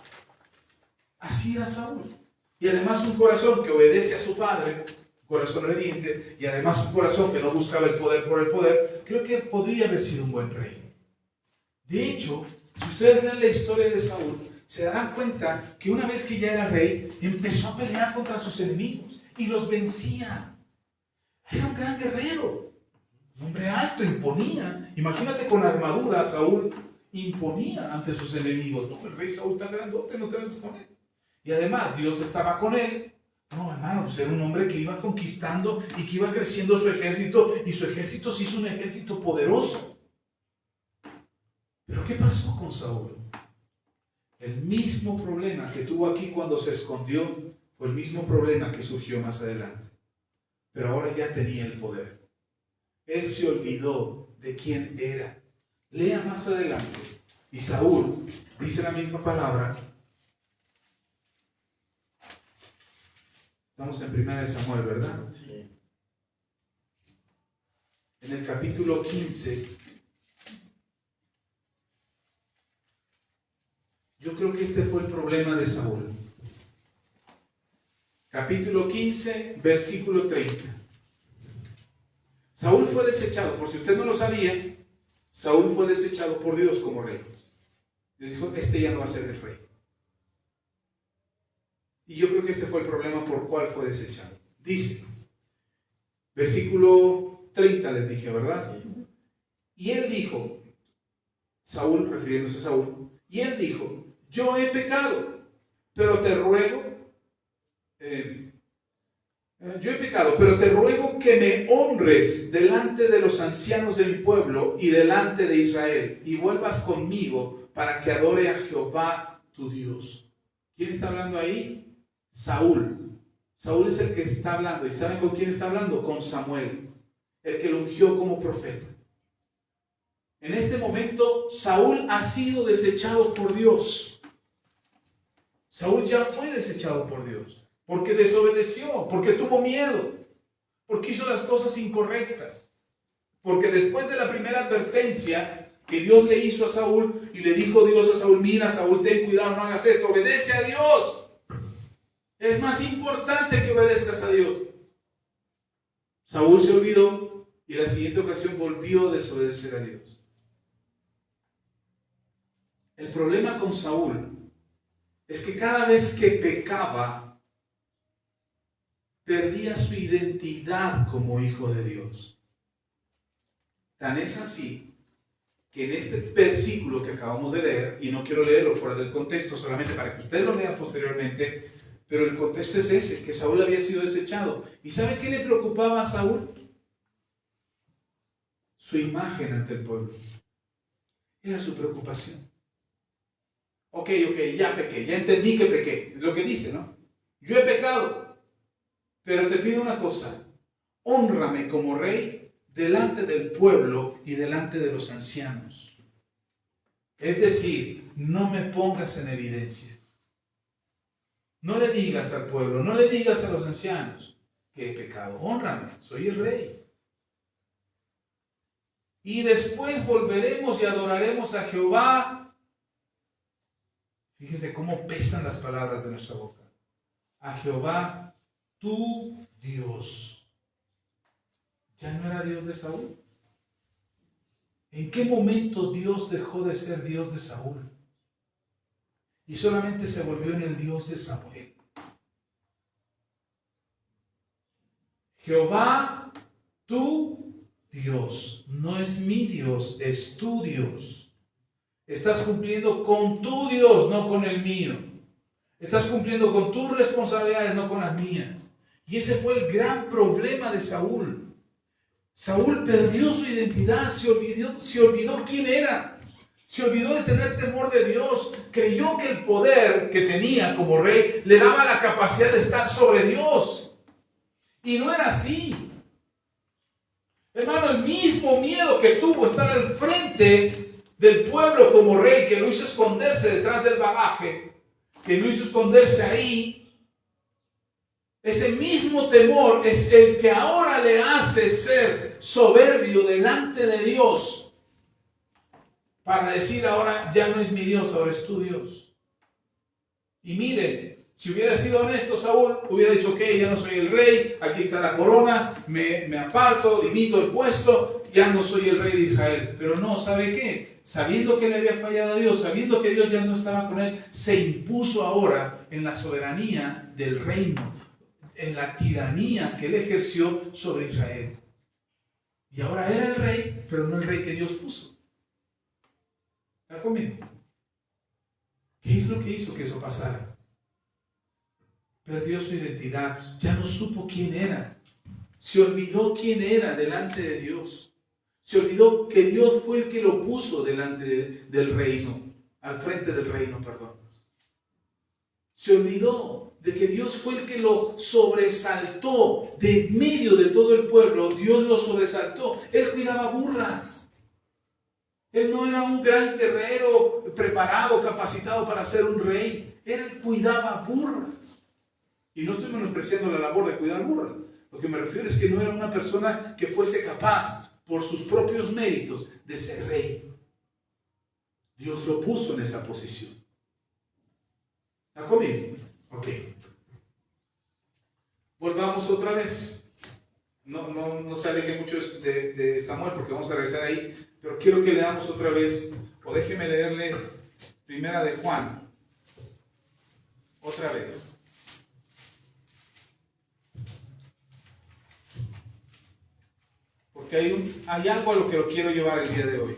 Así era Saúl. Y además un corazón que obedece a su padre, un corazón obediente, y además un corazón que no buscaba el poder por el poder. Creo que podría haber sido un buen rey. De hecho, si ustedes leen la historia de Saúl, se darán cuenta que una vez que ya era rey, empezó a pelear contra sus enemigos y los vencía. Era un gran guerrero, un hombre alto, imponía. Imagínate con armadura, Saúl imponía ante sus enemigos. No, el rey Saúl tan grandote, no te vas con él. Y además Dios estaba con él. No, hermano, pues era un hombre que iba conquistando y que iba creciendo su ejército, y su ejército se hizo un ejército poderoso. Pero ¿qué pasó con Saúl? El mismo problema que tuvo aquí cuando se escondió fue el mismo problema que surgió más adelante. Pero ahora ya tenía el poder. Él se olvidó de quién era. Lea más adelante. Y Saúl dice la misma palabra. Estamos en 1 Samuel, ¿verdad? Sí. En el capítulo 15. Yo creo que este fue el problema de Saúl. Capítulo 15, versículo 30. Saúl fue desechado, por si usted no lo sabía, Saúl fue desechado por Dios como rey. Dios dijo, este ya no va a ser el rey. Y yo creo que este fue el problema por cual fue desechado. Dice, versículo 30 les dije, ¿verdad? Y él dijo, Saúl, refiriéndose a Saúl, y él dijo, yo he pecado, pero te ruego, que me honres delante de los ancianos de mi pueblo y delante de Israel, y vuelvas conmigo para que adore a Jehová tu Dios. ¿Quién está hablando ahí? Saúl. Saúl es el que está hablando. ¿Y saben con quién está hablando? Con Samuel, el que lo ungió como profeta. En este momento, Saúl ha sido desechado por Dios. Saúl ya fue desechado por Dios, porque desobedeció, porque tuvo miedo, porque hizo las cosas incorrectas. Porque después de la primera advertencia que Dios le hizo a Saúl, y le dijo Dios a Saúl, mira Saúl, ten cuidado, no hagas esto, obedece a Dios. Es más importante que obedezcas a Dios. Saúl se olvidó y en la siguiente ocasión volvió a desobedecer a Dios. El problema con Saúl es que cada vez que pecaba, perdía su identidad como hijo de Dios. Tan es así que en este versículo que acabamos de leer, y no quiero leerlo fuera del contexto, solamente para que ustedes lo lean posteriormente, pero el contexto es ese, que Saúl había sido desechado. ¿Y sabe qué le preocupaba a Saúl? Su imagen ante el pueblo. Era su preocupación. Ok, ya pequé, ya entendí que pequé. Es lo que dice, ¿no? Yo he pecado, pero te pido una cosa. Hónrame como rey delante del pueblo y delante de los ancianos. Es decir, no me pongas en evidencia. No le digas al pueblo, no le digas a los ancianos que he pecado. Hónrame, soy el rey. Y después volveremos y adoraremos a Jehová. Fíjese cómo pesan las palabras de nuestra boca. A Jehová, tu Dios. ¿Ya no era Dios de Saúl? ¿En qué momento Dios dejó de ser Dios de Saúl? Y solamente se volvió en el Dios de Samuel. Jehová, tu Dios. No es mi Dios, es tu Dios. Estás cumpliendo con tu Dios, no con el mío. Estás cumpliendo con tus responsabilidades, no con las mías. Y ese fue el gran problema de Saúl. Saúl perdió su identidad, se olvidó quién era. Se olvidó de tener temor de Dios. Creyó que el poder que tenía como rey le daba la capacidad de estar sobre Dios. Y no era así. Hermano, el mismo miedo que tuvo estar al frente del pueblo como rey, que lo hizo esconderse detrás del bagaje, que lo hizo esconderse ahí, ese mismo temor es el que ahora le hace ser soberbio delante de Dios. Para decir ahora ya no es mi Dios, ahora es tu Dios. Y miren, si hubiera sido honesto Saúl, hubiera dicho, ok, ya no soy el rey, aquí está la corona, me aparto, dimito el puesto, ya no soy el rey de Israel. Pero no, ¿sabe qué? Sabiendo que le había fallado a Dios, sabiendo que Dios ya no estaba con él, se impuso ahora en la soberanía del reino, en la tiranía que él ejerció sobre Israel. Y ahora era el rey, pero no el rey que Dios puso. ¿Está conmigo? ¿Qué es lo que hizo que eso pasara? Perdió su identidad, ya no supo quién era. Se olvidó quién era delante de Dios. Se olvidó que Dios fue el que lo puso delante del reino, al frente del reino, perdón. Se olvidó de que Dios fue el que lo sobresaltó de medio de todo el pueblo. Dios lo sobresaltó. Él cuidaba burras. Él no era un gran guerrero preparado, capacitado para ser un rey. Él cuidaba burras. Y no estoy menospreciando la labor de cuidar burras. Lo que me refiero es que no era una persona que fuese capaz, por sus propios méritos, de ser rey. Dios lo puso en esa posición. ¿Está conmigo? Ok. Volvamos otra vez. No se aleje mucho de Samuel porque vamos a regresar ahí. Pero quiero que leamos otra vez, o déjeme leerle Primera de Juan, otra vez. Porque hay algo a lo que lo quiero llevar el día de hoy.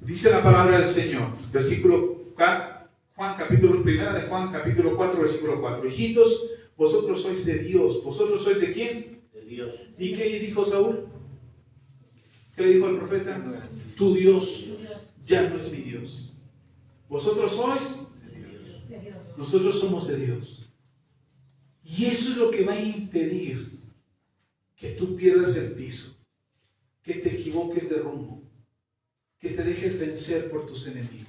Dice la palabra del Señor, versículo Primera de Juan, capítulo 4, versículo 4. Hijitos, vosotros sois de Dios. ¿Vosotros sois de quién? De Dios. ¿Y qué dijo Saúl? ¿Qué le dijo el profeta? Tu Dios ya no es mi Dios. ¿Vosotros sois? De Dios. Nosotros somos de Dios. Y eso es lo que va a impedir que tú pierdas el piso, que te equivoques de rumbo, que te dejes vencer por tus enemigos.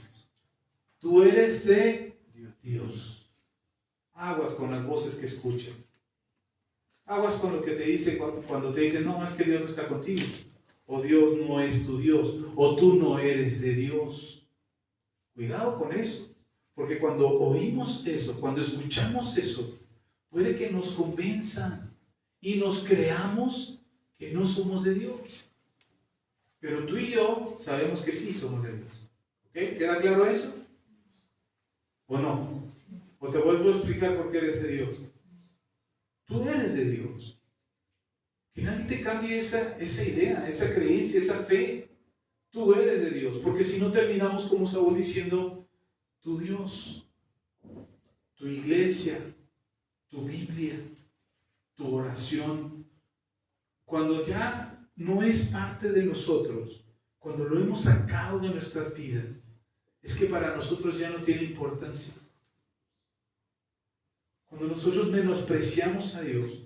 Tú eres de Dios. Aguas con las voces que escuchas. Aguas con lo que te dice cuando te dicen, no, es que Dios no está contigo. O Dios no es tu Dios, o tú no eres de Dios. Cuidado con eso, porque cuando oímos eso, cuando escuchamos eso, puede que nos convenza y nos creamos que no somos de Dios. Pero tú y yo sabemos que sí somos de Dios. ¿Ok? ¿Queda claro eso? ¿O no? ¿O te vuelvo a explicar por qué eres de Dios? Tú eres de Dios. Que nadie te cambie esa idea, esa creencia, esa fe. Tú eres de Dios, porque si no terminamos como Saúl diciendo, tu Dios, tu iglesia, tu Biblia, tu oración, cuando ya no es parte de nosotros, cuando lo hemos sacado de nuestras vidas, es que para nosotros ya no tiene importancia. Cuando nosotros menospreciamos a Dios,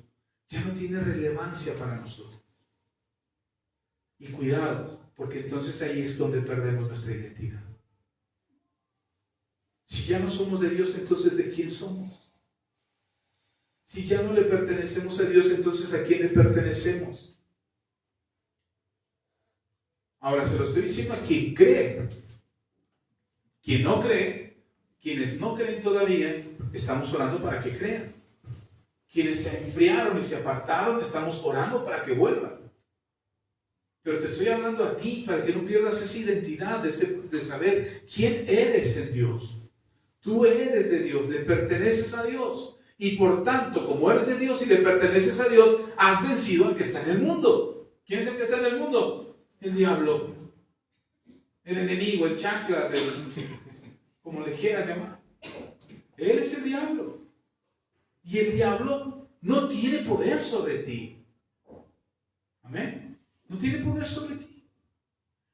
ya no tiene relevancia para nosotros. Y cuidado, porque entonces ahí es donde perdemos nuestra identidad. Si ya no somos de Dios, entonces ¿de quién somos? Si ya no le pertenecemos a Dios, entonces ¿a quién le pertenecemos? Ahora se lo estoy diciendo a quien cree. Quien no cree, quienes no creen todavía, estamos orando para que crean. Quienes se enfriaron y se apartaron, estamos orando para que vuelvan. Pero te estoy hablando a ti para que no pierdas esa identidad de saber quién eres en Dios. Tú eres de Dios, le perteneces a Dios. Y por tanto, como eres de Dios y le perteneces a Dios, has vencido al que está en el mundo. ¿Quién es el que está en el mundo? El diablo. El enemigo, el chanclas, como le quieras llamar. Él es el diablo. Y el diablo no tiene poder sobre ti. Amén. No tiene poder sobre ti.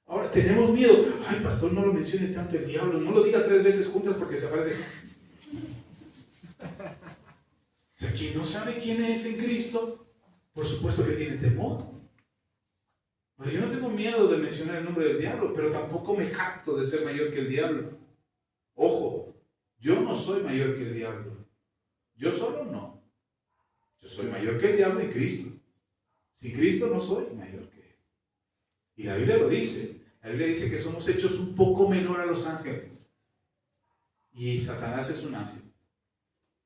Ahora, tenemos miedo. Ay, pastor, no lo mencione tanto el diablo. No lo diga 3 veces juntas porque se aparece. O sea, quien no sabe quién es en Cristo, por supuesto que tiene temor. Bueno, yo no tengo miedo de mencionar el nombre del diablo, pero tampoco me jacto de ser mayor que el diablo. Ojo, yo no soy mayor que el diablo. Yo solo no. Yo soy mayor que el diablo en Cristo. Sin Cristo no soy mayor que él. Y la Biblia lo dice. La Biblia dice que somos hechos un poco menor a los ángeles. Y Satanás es un ángel.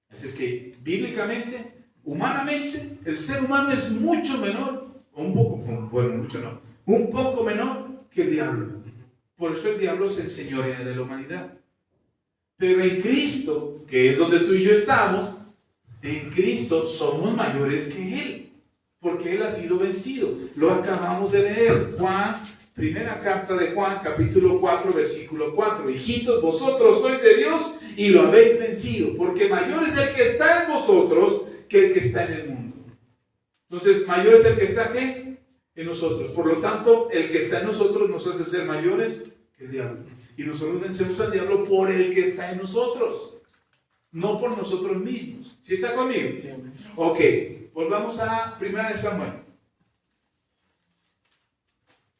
Así es que, bíblicamente, humanamente, el ser humano es mucho menor, o un poco, bueno, mucho no, un poco menor que el diablo. Por eso el diablo es el señorea de la humanidad. Pero en Cristo, que es donde tú y yo estamos, en Cristo somos mayores que Él, porque Él ha sido vencido. Lo acabamos de leer, Juan, primera carta de Juan, capítulo 4, versículo 4. Hijitos, vosotros sois de Dios y lo habéis vencido, porque mayor es el que está en vosotros que el que está en el mundo. Entonces, mayor es el que está ¿qué? En nosotros. Por lo tanto, el que está en nosotros nos hace ser mayores que el diablo. Y nosotros vencemos al diablo por el que está en nosotros, no por nosotros mismos. ¿Sí está conmigo? Sí. Ok, volvamos a 1 de Samuel.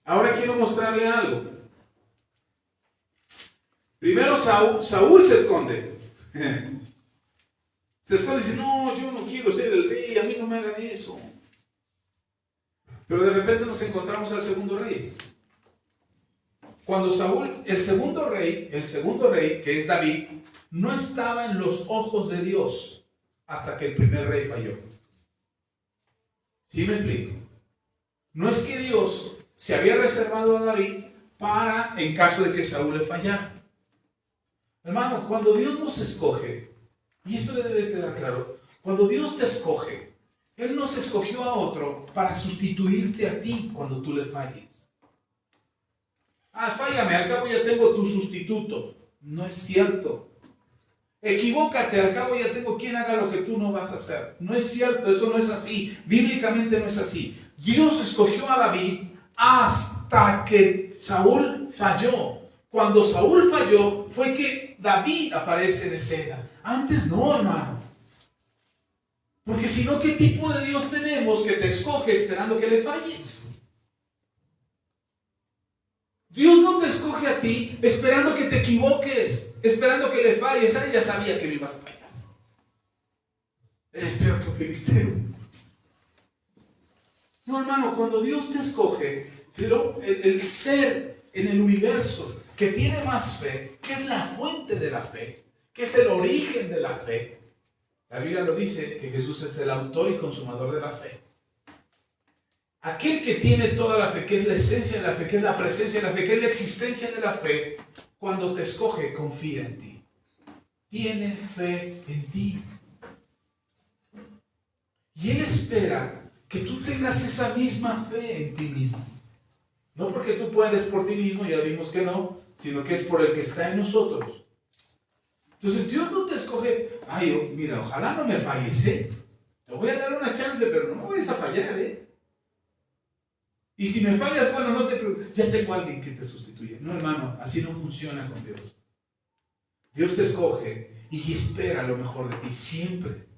Ahora quiero mostrarle algo. Primero Saúl se esconde. Se esconde y dice, no, yo no quiero ser el rey, a mí no me hagan eso. Pero de repente nos encontramos al segundo rey. Cuando Saúl, el segundo rey, que es David, no estaba en los ojos de Dios hasta que el primer rey falló. ¿Sí me explico? No es que Dios se había reservado a David para en caso de que Saúl le fallara. Hermano, cuando Dios nos escoge, y esto le debe quedar claro, cuando Dios te escoge, Él nos escogió a otro para sustituirte a ti cuando tú le falles. Ah, fállame, al cabo ya tengo tu sustituto. No es cierto. Equivócate, al cabo ya tengo quien haga lo que tú no vas a hacer. No es cierto, eso no es así. Bíblicamente no es así. Dios escogió a David hasta que Saúl falló. Cuando Saúl falló fue que David aparece en escena. Antes no, hermano. Porque si no, ¿qué tipo de Dios tenemos que te escoge esperando que le falles? Dios no te escoge a ti esperando que te equivoques, esperando que le falles. Él ya sabía que me ibas a fallar. Eres peor que un filisteo. No, hermano, cuando Dios te escoge, el ser en el universo que tiene más fe, que es la fuente de la fe, que es el origen de la fe. La Biblia lo dice, que Jesús es el autor y consumador de la fe. Aquel que tiene toda la fe, que es la esencia de la fe, que es la presencia de la fe, que es la existencia de la fe, cuando te escoge, confía en ti. Tiene fe en ti. Y Él espera que tú tengas esa misma fe en ti mismo. No porque tú puedes por ti mismo, ya vimos que no, sino que es por el que está en nosotros. Entonces Dios no te escoge, ay, mira, ojalá no me falles, ¿eh? Te voy a dar una chance, pero no me vayas a fallar, ¿eh? Y si me fallas, bueno, no te preocupes, ya tengo a alguien que te sustituye. No, hermano, así no funciona con Dios. Dios te escoge y espera lo mejor de ti, siempre.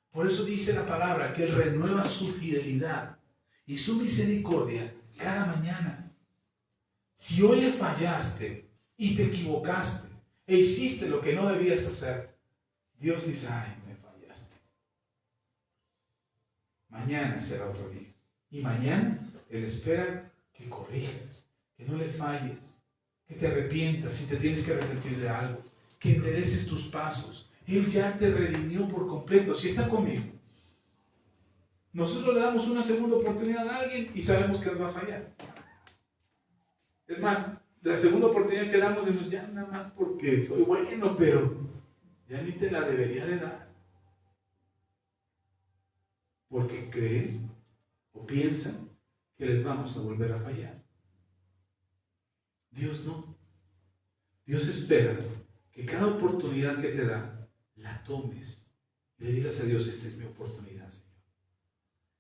Por eso dice la palabra que Él renueva su fidelidad y su misericordia cada mañana. Si hoy le fallaste y te equivocaste e hiciste lo que no debías hacer, Dios dice, ay, me fallaste. Mañana será otro día. Y mañana Él espera que corrijas, que no le falles, que te arrepientas si te tienes que arrepentir de algo, que endereces tus pasos. Él ya te redimió por completo. Si está conmigo, nosotros le damos una segunda oportunidad a alguien y sabemos que nos va a fallar. Es más, la segunda oportunidad que damos decimos, ya nada más porque soy bueno, pero ya ni te la debería de dar. Porque creen o piensan que les vamos a volver a fallar. Dios no. Dios espera que cada oportunidad que te da, la tomes y le digas a Dios, esta es mi oportunidad, Señor.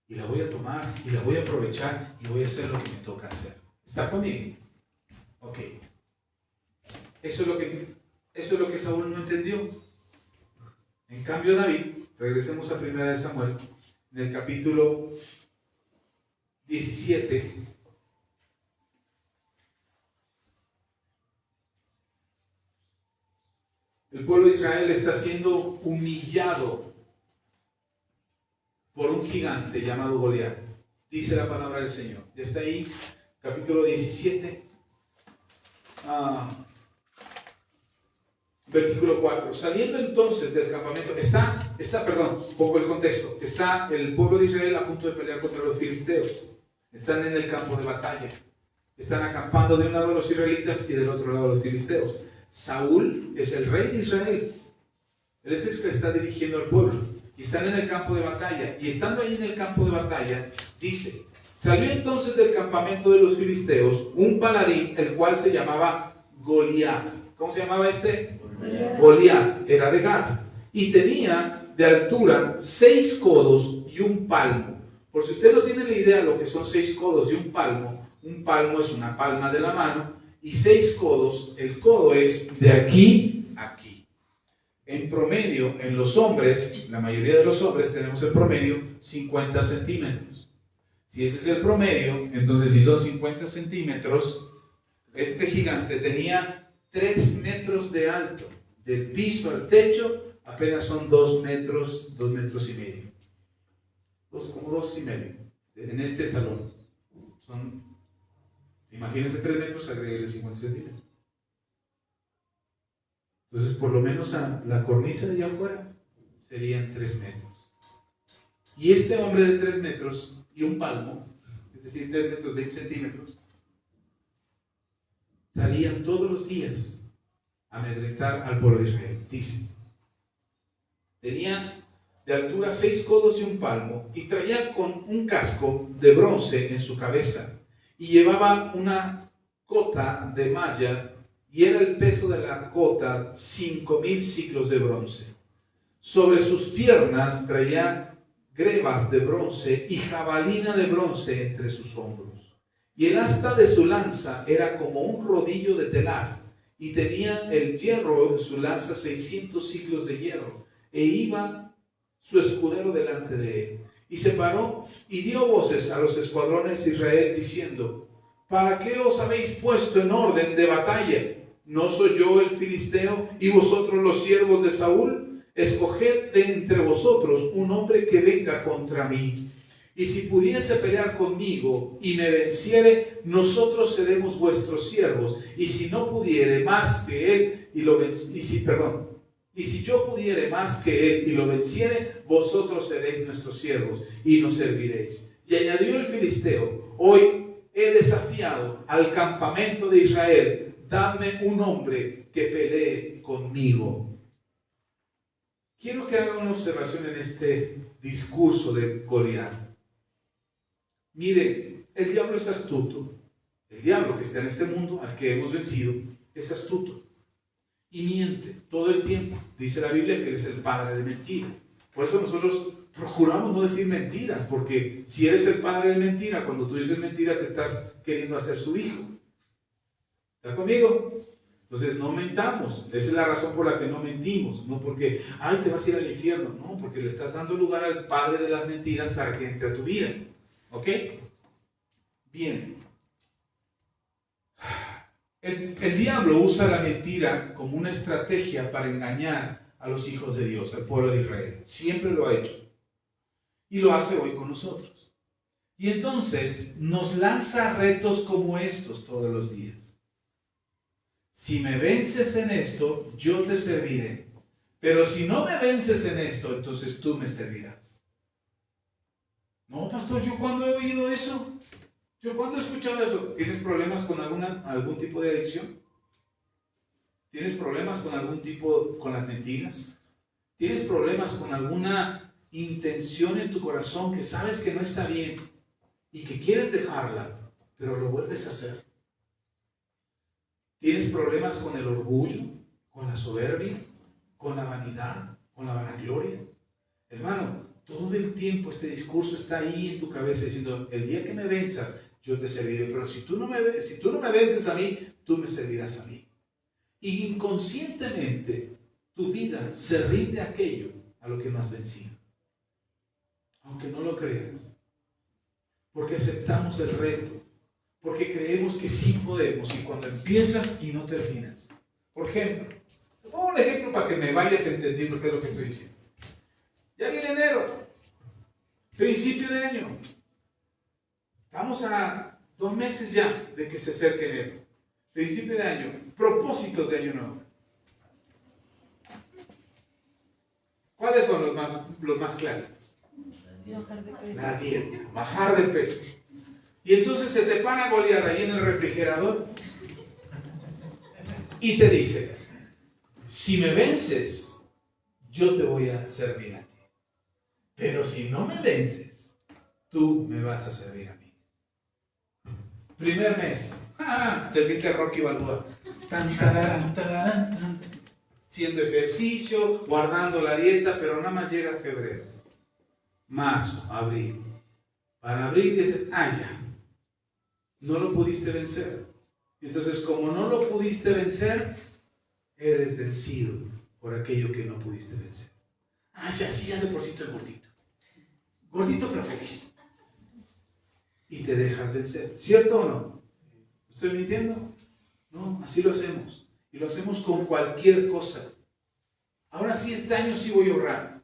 Y la voy a tomar y la voy a aprovechar y voy a hacer lo que me toca hacer. ¿Está conmigo? Ok. Eso es lo que Saúl no entendió. En cambio David, regresemos a 1 Samuel, en el capítulo 17, el pueblo de Israel está siendo humillado por un gigante llamado Goliat. Dice la palabra del Señor. Ya está ahí, capítulo 17, versículo 4. Saliendo entonces del campamento, un poco el contexto. Está el pueblo de Israel a punto de pelear contra los filisteos. Están en el campo de batalla. Están acampando de un lado los israelitas y del otro lado los filisteos. Saúl es el rey de Israel. Él es el que está dirigiendo al pueblo. Y están en el campo de batalla. Y estando allí en el campo de batalla, dice: salió entonces del campamento de los filisteos un paladín, el cual se llamaba Goliat. ¿Cómo se llamaba este? Goliat. Era de Gat. Y tenía de altura 6 codos y un palmo. Por si usted no tiene la idea de lo que son 6 codos y un palmo es una palma de la mano. Y 6 codos, el codo es de aquí a aquí. En promedio, en los hombres, la mayoría de los hombres tenemos en promedio 50 centímetros. Si ese es el promedio, entonces si son 50 centímetros, este gigante tenía 3 metros de alto. Del piso al techo apenas son 2 metros, 2 metros y medio. Como 2 y medio. En este salón son, imagínense 3 metros, agreguele 50 centímetros. Entonces, por lo menos a la cornisa de allá afuera serían 3 metros. Y este hombre de 3 metros y un palmo, es decir, 3 metros 20 centímetros, salían todos los días a amedrentar al pueblo de Israel. Dice, tenía de altura 6 codos y un palmo, y traía con un casco de bronce en su cabeza, y llevaba una cota de malla, y era el peso de la cota 5,000 siclos de bronce. Sobre sus piernas traía grebas de bronce y jabalina de bronce entre sus hombros. Y el asta de su lanza era como un rodillo de telar, y tenía el hierro de su lanza 600 siclos de hierro, e iba su escudero delante de él. Y se paró y dio voces a los escuadrones de Israel diciendo: ¿para qué os habéis puesto en orden de batalla? ¿No soy yo el filisteo y vosotros los siervos de Saúl? Escoged de entre vosotros un hombre que venga contra mí. Y si pudiese pelear conmigo y me venciere, nosotros seremos vuestros siervos. Y si no pudiere más que él y si yo pudiere más que él y lo venciere, vosotros seréis nuestros siervos y nos serviréis. Y añadió el filisteo: hoy he desafiado al campamento de Israel. Dame un hombre que pelee conmigo. Quiero que haga una observación en este discurso de Goliat. Mire, el diablo es astuto. El diablo que está en este mundo, al que hemos vencido, es astuto. Y miente todo el tiempo. Dice la Biblia que él es el padre de mentira. Por eso nosotros procuramos no decir mentiras, porque si eres el padre de mentira, cuando tú dices mentira te estás queriendo hacer su hijo. ¿Estás conmigo? Entonces no mentamos. Esa es la razón por la que no mentimos. No porque, ay, te vas a ir al infierno. No, porque le estás dando lugar al padre de las mentiras para que entre a tu vida. ¿Ok? Bien. El diablo usa la mentira como una estrategia para engañar a los hijos de Dios, al pueblo de Israel. Siempre lo ha hecho. Y lo hace hoy con nosotros. Y entonces nos lanza retos como estos todos los días. Si me vences en esto, yo te serviré. Pero si no me vences en esto, entonces tú me servirás. No, pastor, ¿yo cuándo he oído eso? ¿Yo cuándo he escuchado eso? ¿Tienes problemas con algún tipo de adicción? ¿Tienes problemas con con las mentiras? ¿Tienes problemas con alguna intención en tu corazón que sabes que no está bien y que quieres dejarla, pero lo vuelves a hacer? ¿Tienes problemas con el orgullo, con la soberbia, con la vanidad, con la vanagloria? Hermano, todo el tiempo este discurso está ahí en tu cabeza diciendo, el día que me venzas, yo te serviré, pero si tú no me vences a mí, tú me servirás a mí. Y inconscientemente tu vida se rinde a aquello a lo que no has vencido. Aunque no lo creas. Porque aceptamos el reto. Porque creemos que sí podemos. Y cuando empiezas y no terminas. Por ejemplo, te pongo un ejemplo para que me vayas entendiendo qué es lo que estoy diciendo. Ya viene enero. Principio de año. Estamos a 2 meses ya de que se acerque enero. Principio de año. Propósitos de año nuevo. ¿Cuáles son los más clásicos? La dieta, bajar de peso. Y entonces se te para Goliat ahí en el refrigerador y te dice, si me vences, yo te voy a servir a ti. Pero si no me vences, tú me vas a servir a mí. Primer mes, te sientes Rocky Balboa. Haciendo ejercicio, guardando la dieta, pero nada más llega febrero, marzo, abril. Para abril dices, ya, no lo pudiste vencer. Entonces, como no lo pudiste vencer, eres vencido por aquello que no pudiste vencer. Ya de por sí estoy gordito. Gordito pero feliz. Y te dejas vencer. ¿Cierto o no? ¿Estoy mintiendo? No, así lo hacemos. Y lo hacemos con cualquier cosa. Ahora sí, este año sí voy a ahorrar.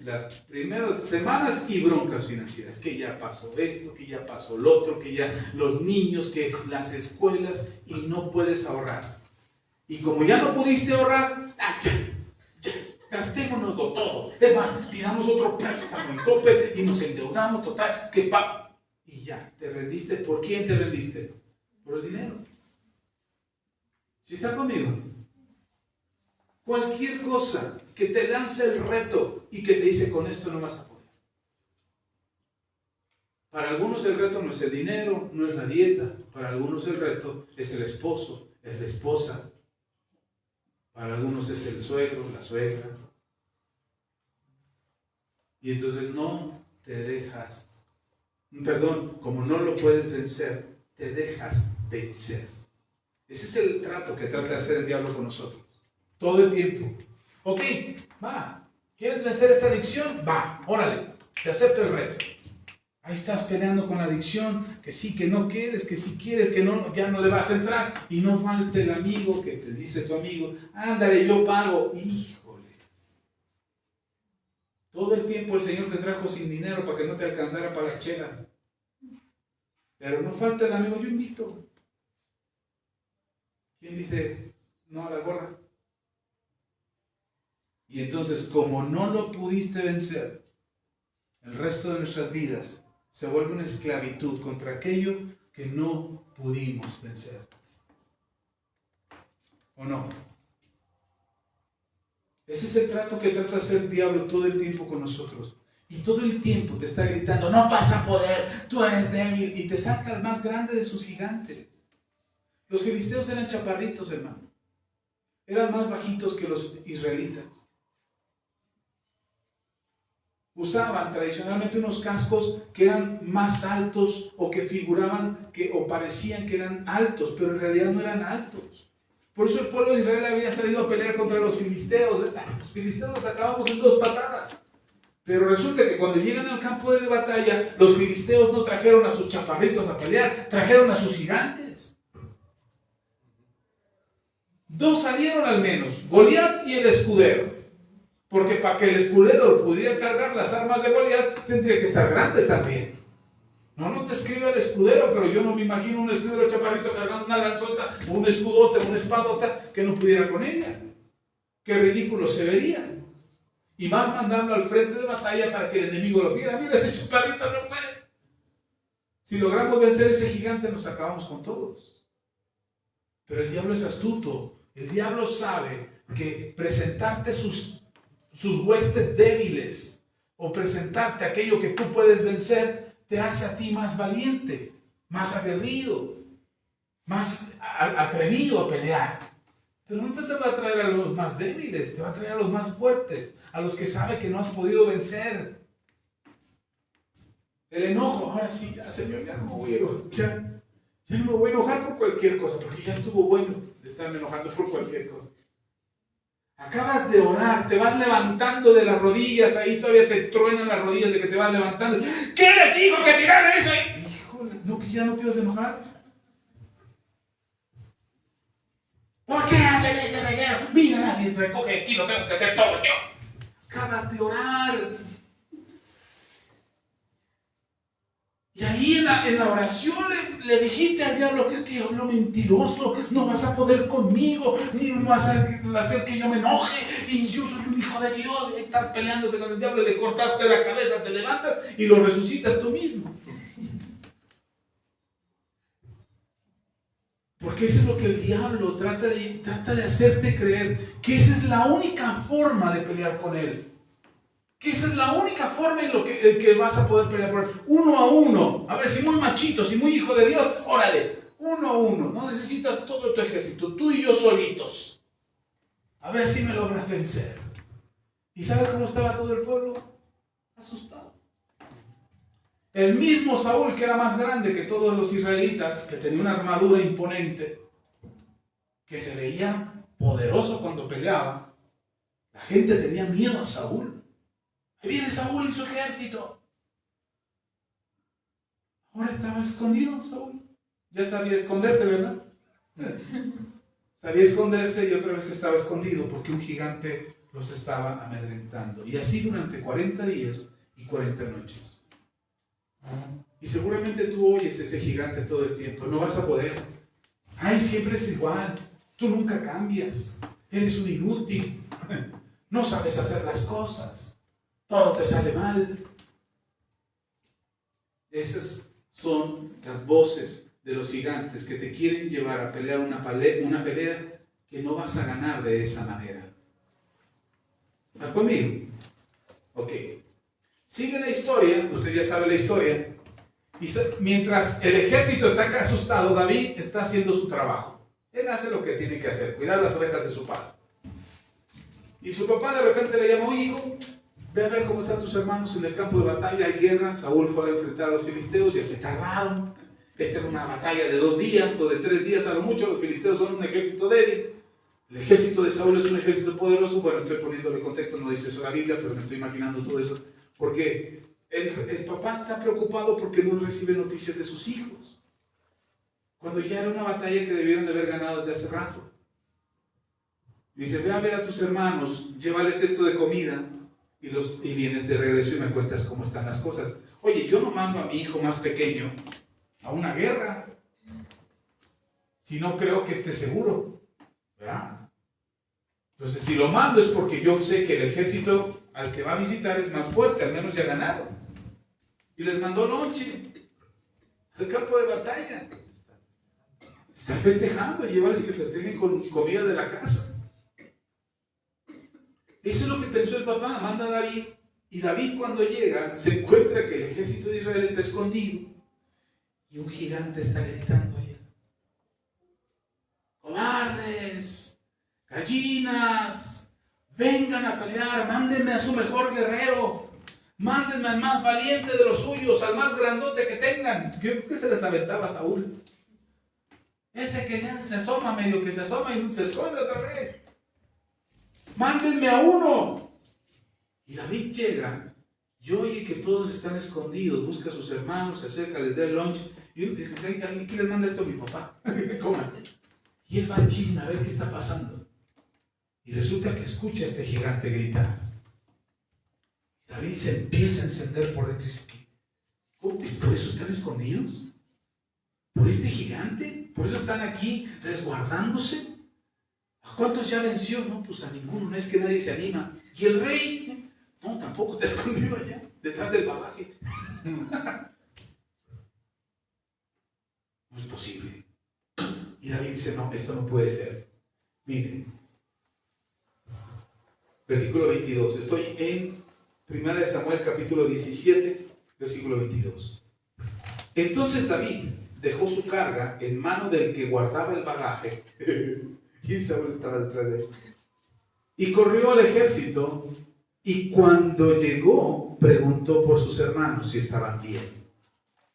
Las primeras semanas y broncas financieras. Que ya pasó esto, que ya pasó lo otro, que ya los niños, que las escuelas, y no puedes ahorrar. Y como ya no pudiste ahorrar, ya, gastémonos todo. Es más, pidamos otro préstamo en Coppel y nos endeudamos total, y ya, te rendiste. ¿Por quién te rendiste? Por el dinero. ¿Sí está conmigo? Cualquier cosa que te lance el reto y que te dice, con esto no vas a poder. Para algunos el reto no es el dinero, no es la dieta. Para algunos el reto es el esposo, es la esposa. Para algunos es el suegro, la suegra. Y entonces no te dejas, como no lo puedes vencer, te dejas vencer. Ese es el trato que trata de hacer el diablo con nosotros. Todo el tiempo. Ok, va. ¿Quieres vencer esta adicción? Va, órale, te acepto el reto. Ahí estás peleando con la adicción, que sí, que no quieres, que sí quieres, que no, ya no le vas a entrar. Y no falta el amigo que te dice tu amigo, ándale, yo pago. Híjole. Todo el tiempo el Señor te trajo sin dinero para que no te alcanzara para las chelas. Pero no falta el amigo, yo invito. ¿Quién dice no a la gorra? Y entonces, como no lo pudiste vencer, el resto de nuestras vidas se vuelve una esclavitud contra aquello que no pudimos vencer. ¿O no? Ese es el trato que trata de hacer el diablo todo el tiempo con nosotros. Y todo el tiempo te está gritando, no vas a poder, tú eres débil. Y te saca al más grande de sus gigantes. Los filisteos eran chaparritos, hermano. Eran más bajitos que los israelitas. Usaban tradicionalmente unos cascos que eran más altos o que figuraban o parecían que eran altos, pero en realidad no eran altos. Por eso el pueblo de Israel había salido a pelear contra los filisteos. Los filisteos los acabamos en 2 patadas. Pero resulta que cuando llegan al campo de batalla, los filisteos no trajeron a sus chaparritos a pelear, trajeron a sus gigantes. 2 salieron al menos, Goliat y el escudero. Porque para que el escudero pudiera cargar las armas de Goliat, tendría que estar grande también. No te escribe el escudero, pero yo no me imagino un escudero chaparrito cargando una lanzota, un escudote, una espadota, que no pudiera con ella. Qué ridículo se vería. Y más mandarlo al frente de batalla para que el enemigo lo viera. Mira, ese chaparrito no puede. Si logramos vencer a ese gigante, nos acabamos con todos. Pero el diablo es astuto. El diablo sabe que presentarte sus huestes débiles o presentarte aquello que tú puedes vencer te hace a ti más valiente, más aguerrido, más atrevido a pelear. Pero no te va a traer a los más débiles, te va a traer a los más fuertes, a los que sabe que no has podido vencer. El enojo, ahora sí, ya Señor, ya no me voy a enojar, ya no me voy a enojar por cualquier cosa, porque ya estuvo bueno de estarme enojando por cualquier cosa. Acabas de orar, te vas levantando de las rodillas, ahí todavía te truenan las rodillas de que te vas levantando. ¿Qué les dijo que tiraran eso? Híjole, no, que ya no te ibas a enojar. ¿Por qué hacen ese reguero? Mira, nadie se recoge aquí, lo tengo que hacer todo yo. Acabas de orar. Y ahí en la oración le dijiste al diablo, diablo mentiroso, no vas a poder conmigo, ni vas a hacer que yo me enoje, y yo soy un hijo de Dios, y estás peleándote con el diablo, le cortaste la cabeza, te levantas y lo resucitas tú mismo. Porque eso es lo que el diablo trata de hacerte creer, que esa es la única forma de pelear con él. Que esa es la única forma en que vas a poder pelear por él. 1 a 1. A ver, si muy machito, si muy hijo de Dios, órale. 1 a 1. No necesitas todo tu ejército, tú y yo solitos. A ver si me logras vencer. ¿Y sabe cómo estaba todo el pueblo? Asustado. El mismo Saúl, que era más grande que todos los israelitas, que tenía una armadura imponente, que se veía poderoso cuando peleaba, la gente tenía miedo a Saúl. Ahí viene Saúl y su ejército. Ahora estaba escondido Saúl. Ya sabía esconderse, ¿verdad? Sabía esconderse y otra vez estaba escondido porque un gigante los estaba amedrentando. Y así durante 40 días y 40 noches. Y seguramente tú oyes ese gigante todo el tiempo. No vas a poder. Ay, siempre es igual. Tú nunca cambias. Eres un inútil. No sabes hacer las cosas. Todo te sale mal. Esas son las voces de los gigantes que te quieren llevar a pelear una pelea que no vas a ganar de esa manera. ¿Estás conmigo? Ok. Sigue la historia, usted ya sabe la historia. Y mientras el ejército está acá asustado, David está haciendo su trabajo. Él hace lo que tiene que hacer, cuidar las ovejas de su padre. Y su papá de repente le llama, oye hijo, ve a ver cómo están tus hermanos en el campo de batalla, hay guerra. Saúl fue a enfrentar a los filisteos, ya se tardaron. Esta era una batalla de 2 días o de 3 días a lo mucho. Los filisteos son un ejército débil. El ejército de Saúl es un ejército poderoso. Bueno, estoy poniéndole contexto, no dice eso la Biblia, pero me estoy imaginando todo eso. Porque el papá está preocupado porque no recibe noticias de sus hijos. Cuando ya era una batalla que debieron de haber ganado desde hace rato. Y dice, ve a ver a tus hermanos, llévales esto de comida. Y vienes de regreso y me cuentas cómo están las cosas. Oye, yo no mando a mi hijo más pequeño a una guerra si no creo que esté seguro, ¿verdad? Entonces, si lo mando es porque yo sé que el ejército al que va a visitar es más fuerte, al menos ya ganaron. Y les mandó lonche al campo de batalla. Están festejando, llévales que festejen con comida de la casa. Eso es lo que pensó el papá. Manda a David Y David cuando llega se encuentra que el ejército de Israel está escondido y un gigante está gritando allá. Cobardes, gallinas, vengan a pelear, mándenme a su mejor guerrero, mándenme al más valiente de los suyos, al más grandote que tengan. ¿Qué se les aventaba a Saúl? Ese que ya se asoma, medio que se asoma y se esconde otra vez. Mándenme a uno. Y David llega y oye que todos están escondidos, busca a sus hermanos, se acerca, les da el lunch y dice, ¿qué les manda esto a mi papá? Coman. Y él va al chisme a ver qué está pasando. Y resulta que escucha a este gigante gritar. David se empieza a encender por dentro y dice, ¿por eso están escondidos? ¿Por este gigante? ¿Por eso están aquí resguardándose? ¿A cuántos ya venció? No, pues a ninguno, no es que nadie se anima. ¿Y el rey? No, tampoco está escondido allá, detrás del bagaje. No es posible. Y David dice, no, esto no puede ser. Miren, versículo 22. Estoy en 1 Samuel capítulo 17, versículo 22. Entonces David dejó su carga en mano del que guardaba el bagaje. Y Saúl estaba detrás de él. Y corrió al ejército, y cuando llegó, preguntó por sus hermanos si estaban bien.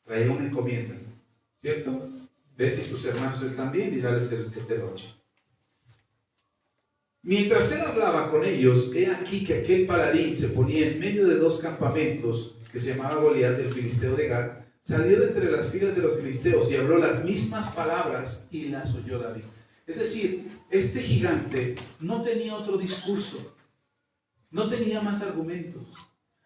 Traía una encomienda, ¿cierto? Ve si tus hermanos están bien y dales este noche. Mientras él hablaba con ellos, he aquí que aquel paladín se ponía en medio de dos campamentos, que se llamaba Goliat, el filisteo de Gat, salió de entre las filas de los filisteos y habló las mismas palabras y las oyó David. Es decir, este gigante no tenía otro discurso, no tenía más argumentos,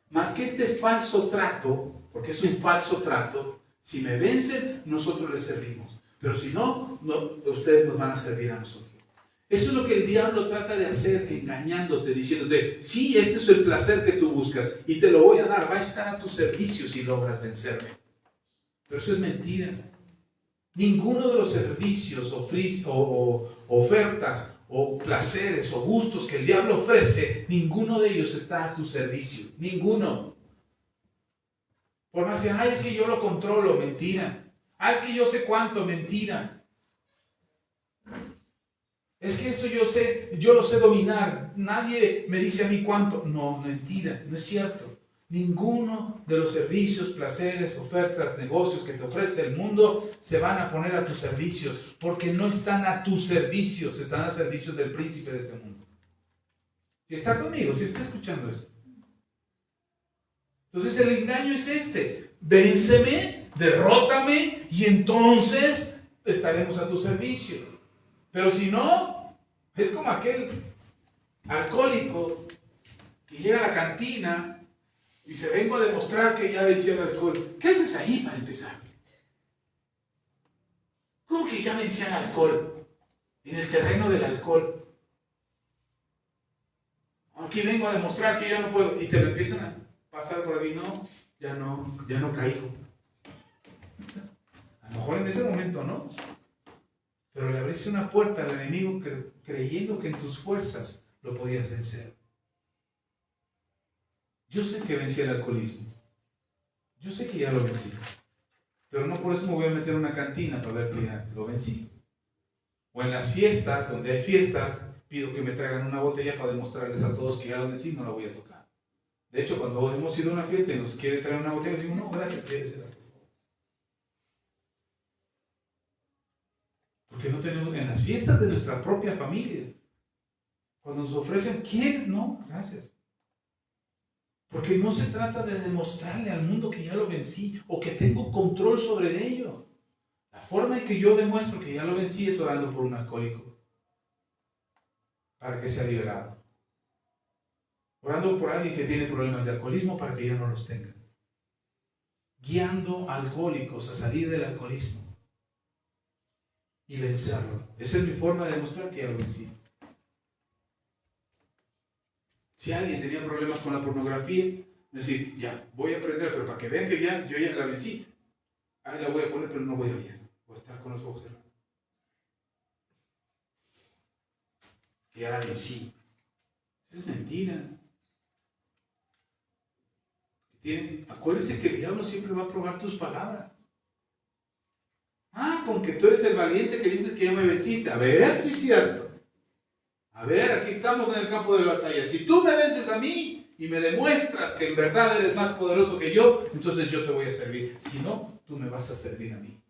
más que este falso trato, porque es un falso trato. Si me vencen, nosotros les servimos, pero si no, ustedes nos van a servir a nosotros. Eso es lo que el diablo trata de hacer, engañándote, diciéndote, sí, este es el placer que tú buscas y te lo voy a dar, va a estar a tu servicio si logras vencerme. Pero eso es mentira. Ninguno de los servicios o ofertas o placeres o gustos que el diablo ofrece, ninguno de ellos está a tu servicio. Ninguno. Por más que, es que yo lo controlo, mentira. Es que yo sé cuánto, mentira. Es que esto yo lo sé dominar. Nadie me dice a mí cuánto. No, mentira, no es cierto. Ninguno de los servicios, placeres, ofertas, negocios que te ofrece el mundo se van a poner a tus servicios, porque no están a tus servicios, están a servicios del príncipe de este mundo. Si está conmigo, si está escuchando esto. Entonces el engaño es este: vénceme, derrótame y entonces estaremos a tu servicio. Pero si no, es como aquel alcohólico que llega a la cantina y se vengo a demostrar que ya vencí el alcohol. ¿Qué haces ahí para empezar? ¿Cómo que ya vencí el alcohol? En el terreno del alcohol. Aquí vengo a demostrar que ya no puedo. Y te lo empiezan a pasar por ahí. No, ya no caigo. A lo mejor en ese momento no. Pero le abriste una puerta al enemigo creyendo que en tus fuerzas lo podías vencer. Yo sé que vencí el alcoholismo. Yo sé que ya lo vencí. Pero no por eso me voy a meter en una cantina para ver que ya lo vencí. O en las fiestas, donde hay fiestas, pido que me traigan una botella para demostrarles a todos que ya lo vencí, no la voy a tocar. De hecho, cuando hemos ido a una fiesta y nos quiere traer una botella, decimos, no, gracias, llévesela, por favor. Porque no tenemos, en las fiestas de nuestra propia familia, cuando nos ofrecen, ¿quieres? No, gracias. Porque no se trata de demostrarle al mundo que ya lo vencí o que tengo control sobre ello. La forma en que yo demuestro que ya lo vencí es orando por un alcohólico para que sea liberado. Orando por alguien que tiene problemas de alcoholismo para que ya no los tenga. Guiando a alcohólicos a salir del alcoholismo y vencerlo. Esa es mi forma de demostrar que ya lo vencí. Si alguien tenía problemas con la pornografía, decir, ya, voy a aprender, pero para que vean que yo ya la vencí, ahí la voy a poner, pero no voy a ver. Voy a estar con los ojos cerrados. Que ya la vencí. Eso es mentira. Acuérdese que el diablo siempre va a probar tus palabras. Con que tú eres el valiente que dices que ya me venciste. A ver si es cierto. A ver, aquí estamos en el campo de batalla. Si tú me vences a mí y me demuestras que en verdad eres más poderoso que yo, entonces yo te voy a servir. Si no, tú me vas a servir a mí.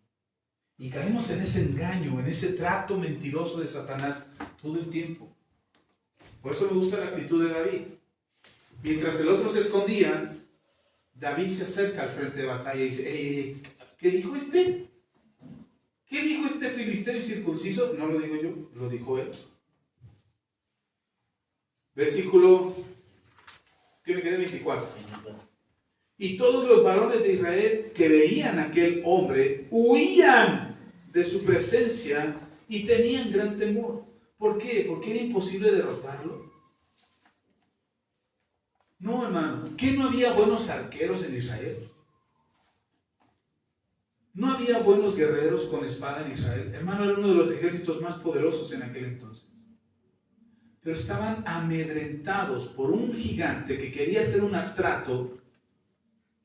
Y caemos en ese engaño, en ese trato mentiroso de Satanás todo el tiempo. Por eso me gusta la actitud de David. Mientras el otro se escondía, David se acerca al frente de batalla y dice, ¿qué dijo este? ¿Qué dijo este filisteo incircunciso? No lo digo yo, lo dijo él. Versículo, ¿qué me quedé? 24. Y todos los varones de Israel que veían a aquel hombre huían de su presencia y tenían gran temor. ¿Por qué? Porque era imposible derrotarlo. No, hermano, ¿qué no había buenos arqueros en Israel? ¿No había buenos guerreros con espada en Israel? Hermano, era uno de los ejércitos más poderosos en aquel entonces. Pero estaban amedrentados por un gigante que quería hacer un trato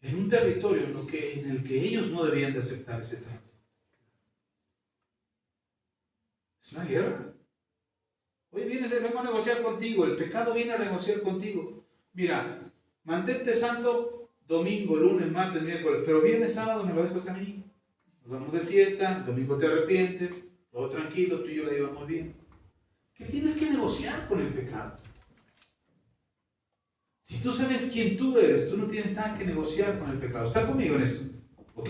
en un territorio en el que ellos no debían de aceptar ese trato. Es una guerra. Hoy vengo a negociar contigo, el pecado viene a negociar contigo. Mira, mantente santo domingo, lunes, martes, miércoles, pero viernes, sábado me lo dejas a mí. Nos vamos de fiesta, domingo te arrepientes, todo tranquilo, tú y yo la llevamos bien. ¿Qué tienes que negociar con el pecado? Si tú sabes quién tú eres, tú no tienes nada que negociar con el pecado. ¿Está conmigo en esto? Ok.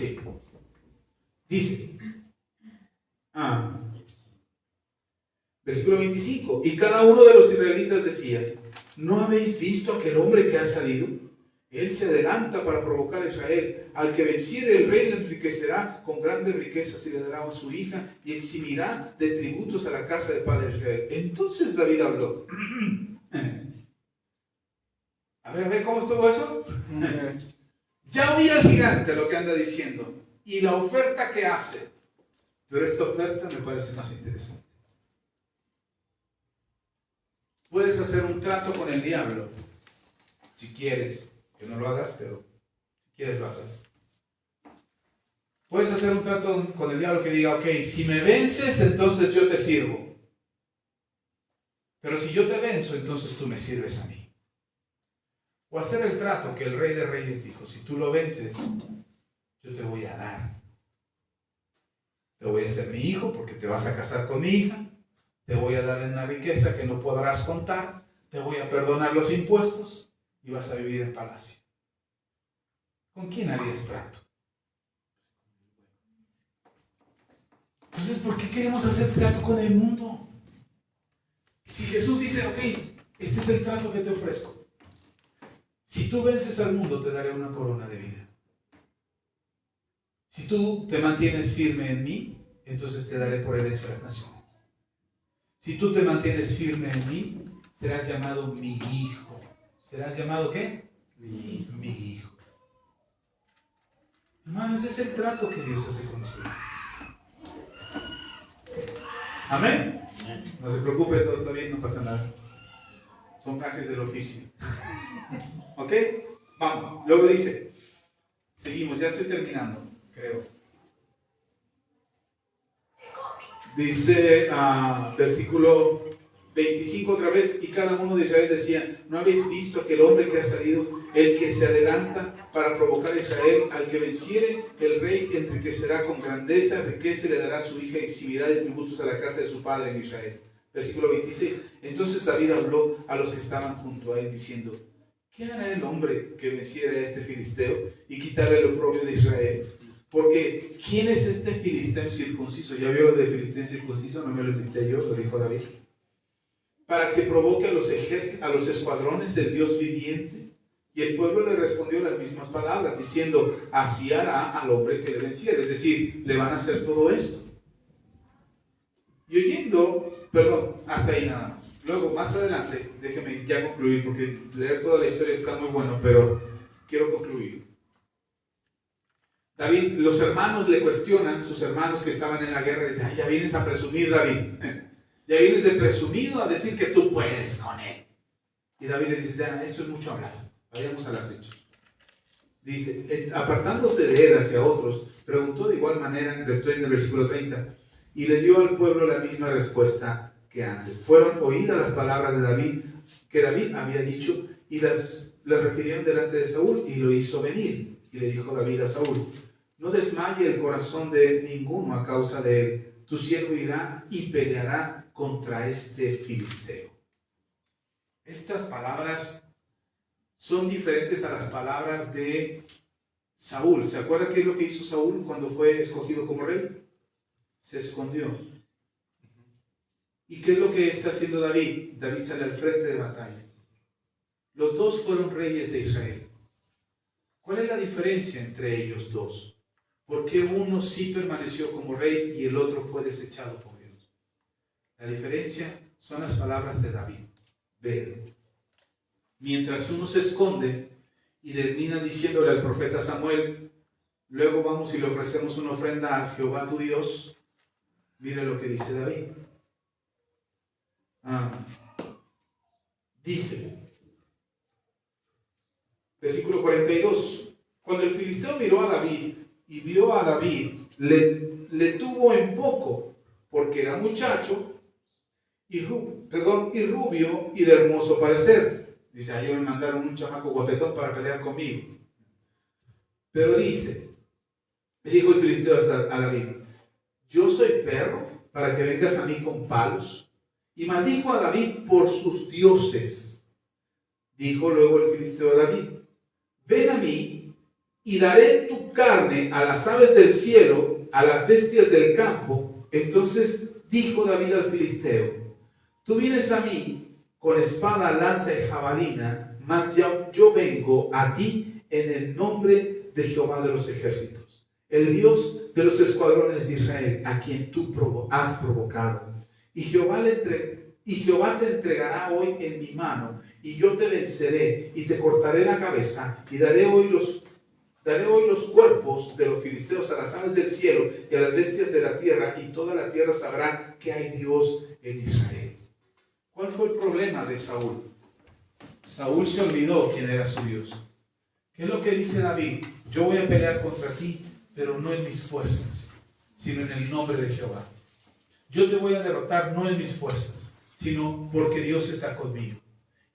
Dice, versículo 25, y cada uno de los israelitas decía, ¿no habéis visto aquel hombre que ha salido? Él se adelanta para provocar a Israel. Al que venciere, el rey le enriquecerá con grandes riquezas y le dará a su hija y eximirá de tributos a la casa del padre de Israel. Entonces David habló. A ver, ¿cómo estuvo eso? Ya oí al gigante lo que anda diciendo y la oferta que hace. Pero esta oferta me parece más interesante. Puedes hacer un trato con el diablo, si quieres. Que no lo hagas, pero si quieres lo haces. Puedes hacer un trato con el diablo que diga, ok, si me vences, entonces yo te sirvo. Pero si yo te venzo, entonces tú me sirves a mí. O hacer el trato que el Rey de Reyes dijo, si tú lo vences, yo te voy a dar. Te voy a hacer mi hijo porque te vas a casar con mi hija. Te voy a dar una riqueza que no podrás contar. Te voy a perdonar los impuestos. Y vas a vivir en palacio. ¿Con quién harías trato? Entonces, ¿por qué queremos hacer trato con el mundo? Si Jesús dice, ok, este es el trato que te ofrezco. Si tú vences al mundo, te daré una corona de vida. Si tú te mantienes firme en mí, entonces te daré por herencia las naciones. Si tú te mantienes firme en mí, serás llamado mi hijo. ¿Serás llamado qué? Mi hijo. Hermano, ese es el trato que Dios hace con nosotros. Amén. No se preocupe, todo está bien, no pasa nada. Son gajes del oficio. ¿Ok? Vamos. Luego dice, seguimos, ya estoy terminando, creo. Dice, versículo 25 otra vez, y cada uno de Israel decía, ¿no habéis visto aquel hombre que ha salido, el que se adelanta para provocar a Israel? Al que venciere, el rey enriquecerá con grandeza, riqueza, y le dará a su hija eximirá de tributos a la casa de su padre en Israel. Versículo 26. Entonces David habló a los que estaban junto a él diciendo, ¿qué hará el hombre que venciere a este filisteo y quitarle el oprobio de Israel? Porque, ¿quién es este filisteo incircunciso? ¿Ya vio lo de filisteo incircunciso? No me lo tuiteé yo, lo dijo David. Para que provoque a los escuadrones del Dios viviente. Y el pueblo le respondió las mismas palabras, diciendo, así hará al hombre que le venciera. Es decir, le van a hacer todo esto. Y oyendo, hasta ahí nada más. Luego, más adelante, déjeme ya concluir, porque leer toda la historia está muy bueno, pero quiero concluir. David, los hermanos le cuestionan, sus hermanos que estaban en la guerra, dicen, ya vienes a presumir, David. Ya vienes de presumido a decir que tú puedes con él. Y David les dice, esto es mucho hablar. Vayamos a las hechos. Dice, apartándose de él hacia otros, preguntó de igual manera, estoy en el versículo 30, y le dio al pueblo la misma respuesta que antes. Fueron oídas las palabras de David, que David había dicho, y las refirieron delante de Saúl, y lo hizo venir. Y le dijo David a Saúl, no desmaye el corazón de ninguno a causa de él. Tu siervo irá y peleará contra este filisteo. Estas palabras son diferentes a las palabras de Saúl. ¿Se acuerda qué es lo que hizo Saúl cuando fue escogido como rey? Se escondió. ¿Y qué es lo que está haciendo David? David sale al frente de batalla. Los dos fueron reyes de Israel. ¿Cuál es la diferencia entre ellos dos? ¿Por qué uno sí permaneció como rey y el otro fue desechado por Dios? La diferencia son las palabras de David. Vean. Mientras uno se esconde y termina diciéndole al profeta Samuel, luego vamos y le ofrecemos una ofrenda a Jehová tu Dios. Mira lo que dice David. Dice, versículo 42, cuando el filisteo miró a David y vio a David, le tuvo en poco, porque era muchacho y rubio y de hermoso parecer. Dice, ayer me mandaron un chamaco guapetón para pelear conmigo. Pero dice, le dijo el filisteo a David, yo soy perro para que vengas a mí con palos. Y maldijo a David por sus dioses. Dijo luego el filisteo a David, ven a mí y daré tu carne a las aves del cielo, a las bestias del campo. Entonces dijo David al filisteo, tú vienes a mí con espada, lanza y jabalina, mas ya yo vengo a ti en el nombre de Jehová de los ejércitos, el Dios de los escuadrones de Israel, a quien tú has provocado. Y Jehová te entregará hoy en mi mano, y yo te venceré, y te cortaré la cabeza, y daré hoy los cuerpos de los filisteos a las aves del cielo y a las bestias de la tierra, y toda la tierra sabrá que hay Dios en Israel. ¿Cuál fue el problema de Saúl? Saúl se olvidó quién era su Dios. ¿Qué es lo que dice David? Yo voy a pelear contra ti, pero no en mis fuerzas, sino en el nombre de Jehová. Yo te voy a derrotar no en mis fuerzas, sino porque Dios está conmigo.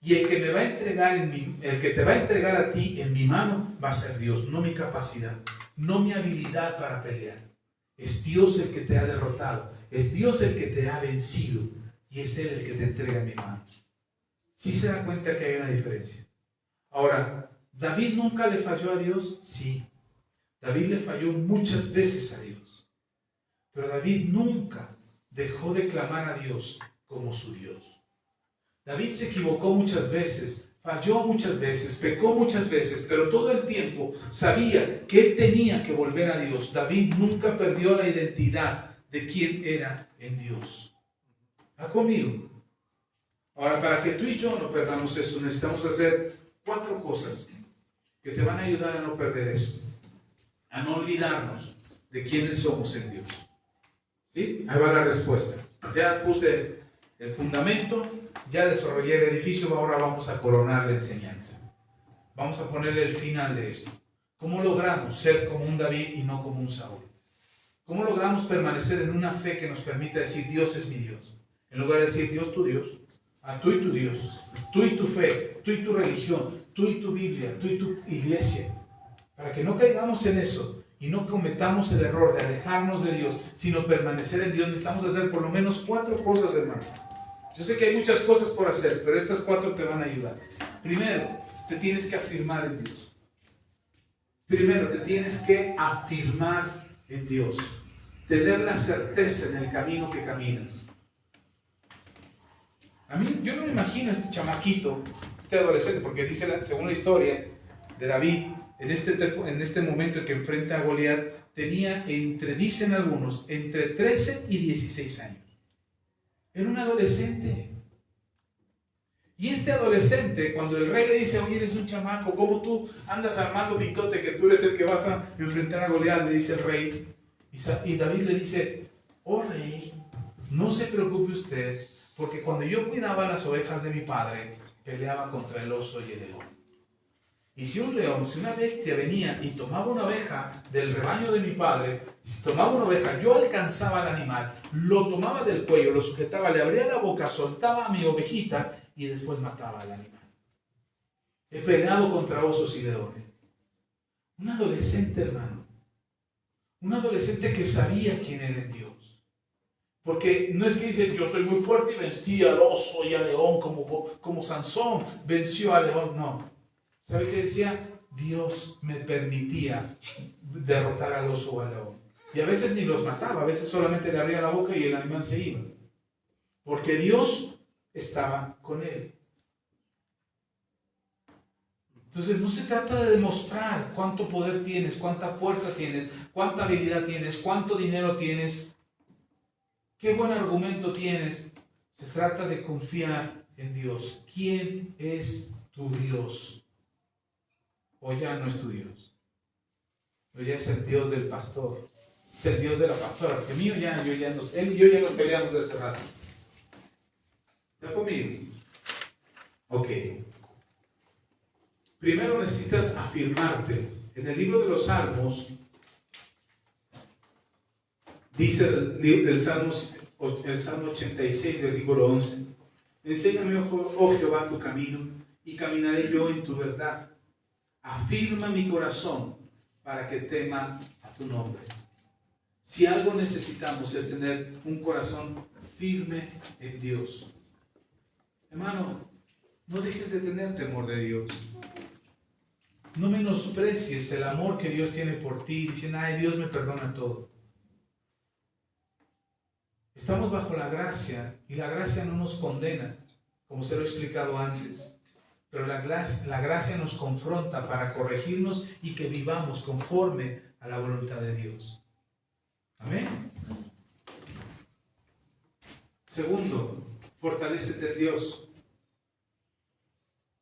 Y el que te va a entregar a ti en mi mano va a ser Dios, no mi capacidad, no mi habilidad para pelear. Es Dios el que te ha derrotado, es Dios el que te ha vencido y es Él el que te entrega en mi mano. ¿Sí se da cuenta que hay una diferencia? Ahora, ¿David nunca le falló a Dios? Sí. David le falló muchas veces a Dios. Pero David nunca dejó de clamar a Dios como su Dios. David se equivocó muchas veces, falló muchas veces, pecó muchas veces, pero todo el tiempo sabía que él tenía que volver a Dios. David nunca perdió la identidad de quién era en Dios. ¿Va conmigo? Ahora, para que tú y yo no perdamos eso, necesitamos hacer 4 cosas que te van a ayudar a no perder eso, a no olvidarnos de quiénes somos en Dios. ¿Sí? Ahí va la respuesta. Ya puse el fundamento, ya desarrollé el edificio, ahora vamos a coronar la enseñanza. Vamos a ponerle el final de esto. ¿Cómo logramos ser como un David y no como un Saúl? ¿Cómo logramos permanecer en una fe que nos permita decir Dios es mi Dios? En lugar de decir Dios tu Dios, tú y tu Dios, tú y tu fe, tú y tu religión, tú y tu Biblia, tú y tu iglesia. Para que no caigamos en eso y no cometamos el error de alejarnos de Dios, sino permanecer en Dios, necesitamos hacer por lo menos 4 cosas, hermano. Yo sé que hay muchas cosas por hacer, pero estas 4 te van a ayudar. Primero, te tienes que afirmar en Dios. Primero, te tienes que afirmar en Dios. Tener la certeza en el camino que caminas. A mí, yo no me imagino a este chamaquito, este adolescente, porque dice, según la historia de David, en este momento en que enfrenta a Goliat, tenía dicen algunos, entre 13 y 16 años. Era un adolescente. Y este adolescente, cuando el rey le dice, oye, eres un chamaco, ¿cómo tú andas armando mitote que tú eres el que vas a enfrentar a Goliat? Le dice el rey. Y David le dice, oh rey, no se preocupe usted, porque cuando yo cuidaba las ovejas de mi padre, peleaba contra el oso y el león. Y si un león, si una bestia venía y tomaba una oveja del rebaño de mi padre, si tomaba una oveja, yo alcanzaba al animal, lo tomaba del cuello, lo sujetaba, le abría la boca, soltaba a mi ovejita y después mataba al animal. He peleado contra osos y leones. Un adolescente, hermano. Un adolescente que sabía quién era en Dios. Porque no es que dice, yo soy muy fuerte y vencí al oso y al león como Sansón venció al león. No. ¿Sabe qué decía? Dios me permitía derrotar al oso o al león. Y a veces ni los mataba, a veces solamente le abría la boca y el animal se iba. Porque Dios estaba con él. Entonces no se trata de demostrar cuánto poder tienes, cuánta fuerza tienes, cuánta habilidad tienes, cuánto dinero tienes, qué buen argumento tienes. Se trata de confiar en Dios. ¿Quién es tu Dios? O ya no es tu Dios. O ya es el Dios del pastor. Es el Dios de la pastora. Porque mío él y yo ya nos peleamos de hace rato. ¿Está conmigo? Ok. Primero necesitas afirmarte. En el libro de los Salmos, dice el Salmo 86, versículo 11. Enséñame, oh Jehová, tu camino, y caminaré yo en tu verdad. Afirma mi corazón para que tema a tu nombre. Si algo necesitamos es tener un corazón firme en Dios. Hermano, no dejes de tener temor de Dios. No menosprecies el amor que Dios tiene por ti, diciendo, ay, Dios me perdona todo. Estamos bajo la gracia, y la gracia no nos condena, como se lo he explicado antes. Pero la gracia nos confronta para corregirnos y que vivamos conforme a la voluntad de Dios. Amén. Segundo, fortalécete en Dios.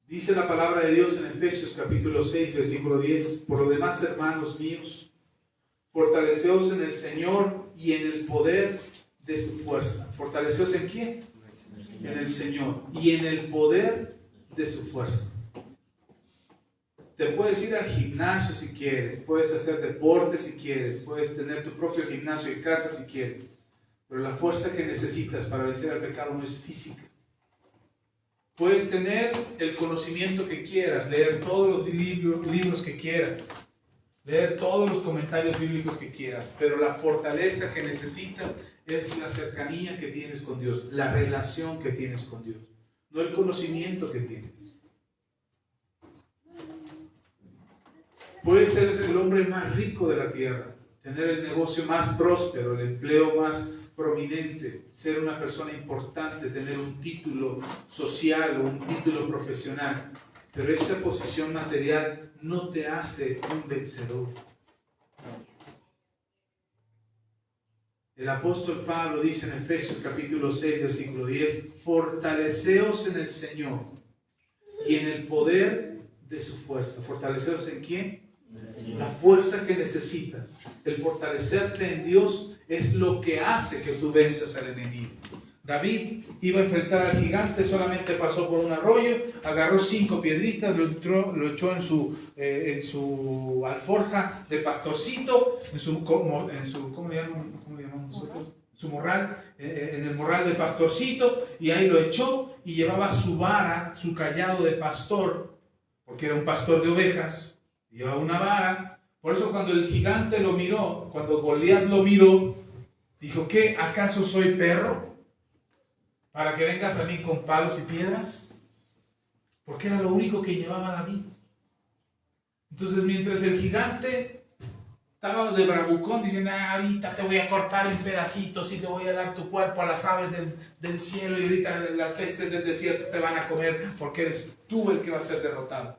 Dice la palabra de Dios en Efesios capítulo 6, versículo 10. Por lo demás, hermanos míos, fortaleceos en el Señor y en el poder de su fuerza. ¿Fortaleceos en quién? En el Señor y en el poder de su fuerza. Te puedes ir al gimnasio si quieres, puedes hacer deporte si quieres, puedes tener tu propio gimnasio en casa si quieres, pero la fuerza que necesitas para vencer al pecado no es física. Puedes tener el conocimiento que quieras, leer todos los libros que quieras, leer todos los comentarios bíblicos que quieras, pero la fortaleza que necesitas es la cercanía que tienes con Dios, la relación que tienes con Dios, no el conocimiento que tienes. Puedes ser el hombre más rico de la tierra, tener el negocio más próspero, el empleo más prominente, ser una persona importante, tener un título social o un título profesional, pero esa posición material no te hace un vencedor. El apóstol Pablo dice en Efesios capítulo 6, versículo 10, fortaleceos en el Señor y en el poder de su fuerza. ¿Fortaleceos en quién? La fuerza que necesitas. El fortalecerte en Dios es lo que hace que tú venzas al enemigo. David iba a enfrentar al gigante, solamente pasó por un arroyo, agarró 5 piedritas, lo echó en su alforja de pastorcito, ¿cómo le llamamos nosotros? Su morral, en el morral de pastorcito, y ahí lo echó y llevaba su vara, su cayado de pastor, porque era un pastor de ovejas. Llevaba una vara. Por eso cuando el gigante lo miró, cuando Goliat lo miró, dijo, ¿qué? ¿Acaso soy perro? ¿Para que vengas a mí con palos y piedras? Porque era lo único que llevaba David. Entonces mientras el gigante estaba de bravucón diciendo, ahorita te voy a cortar en pedacitos y te voy a dar tu cuerpo a las aves del cielo y ahorita las pestes del desierto te van a comer porque eres tú el que va a ser derrotado.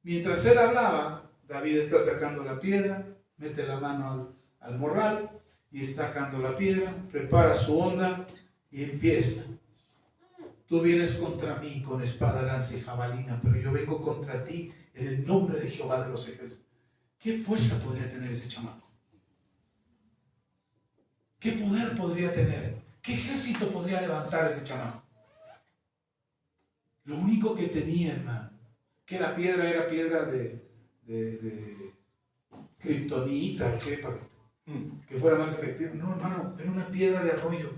Mientras él hablaba, David está sacando la piedra, mete la mano al morral y está sacando la piedra, prepara su onda y empieza. Tú vienes contra mí con espada, lanza y jabalina, pero yo vengo contra ti en el nombre de Jehová de los ejércitos. ¿Qué fuerza podría tener ese chamaco? ¿Qué poder podría tener? ¿Qué ejército podría levantar ese chamaco? Lo único que tenía, hermano, que la piedra era piedra de kriptonita, ¿o qué? Para que fuera más efectiva. No, hermano, era una piedra de arroyo.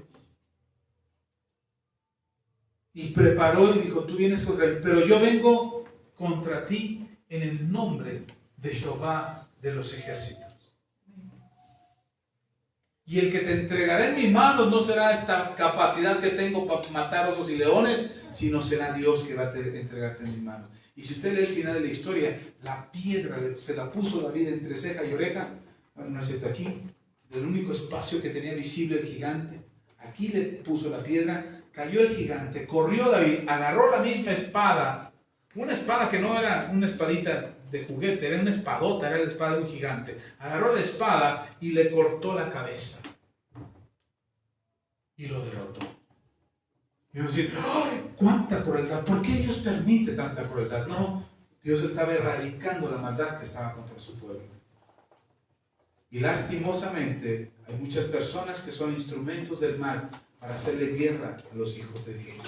Y preparó y dijo, tú vienes contra mí, pero yo vengo contra ti en el nombre de Jehová de los ejércitos. Y el que te entregaré en mis manos no será esta capacidad que tengo para matar osos y leones, sino será Dios que va a entregarte en mis manos. Y si usted lee el final de la historia, la piedra se la puso David entre ceja y oreja. Bueno, no es cierto, aquí, del único espacio que tenía visible el gigante, aquí le puso la piedra, cayó el gigante, corrió David, agarró la misma espada, una espada que no era una espadita de juguete, era una espadota, era la espada de un gigante. Agarró la espada y le cortó la cabeza y lo derrotó. Y uno dice, ¡ay, cuánta crueldad! ¿Por qué Dios permite tanta crueldad? No, Dios estaba erradicando la maldad que estaba contra su pueblo. Y lastimosamente hay muchas personas que son instrumentos del mal para hacerle guerra a los hijos de Dios.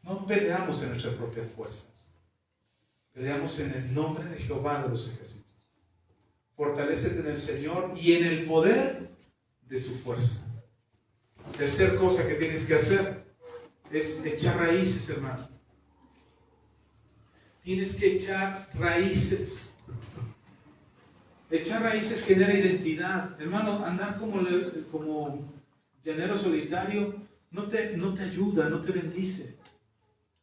No peleamos en nuestras propias fuerzas. Peleamos en el nombre de Jehová de los ejércitos. Fortalécete en el Señor y en el poder de su fuerza. Tercer cosa que tienes que hacer es echar raíces, hermano. Tienes que echar raíces. Echar raíces genera identidad. Hermano, andar como llanero solitario no te ayuda, no te bendice.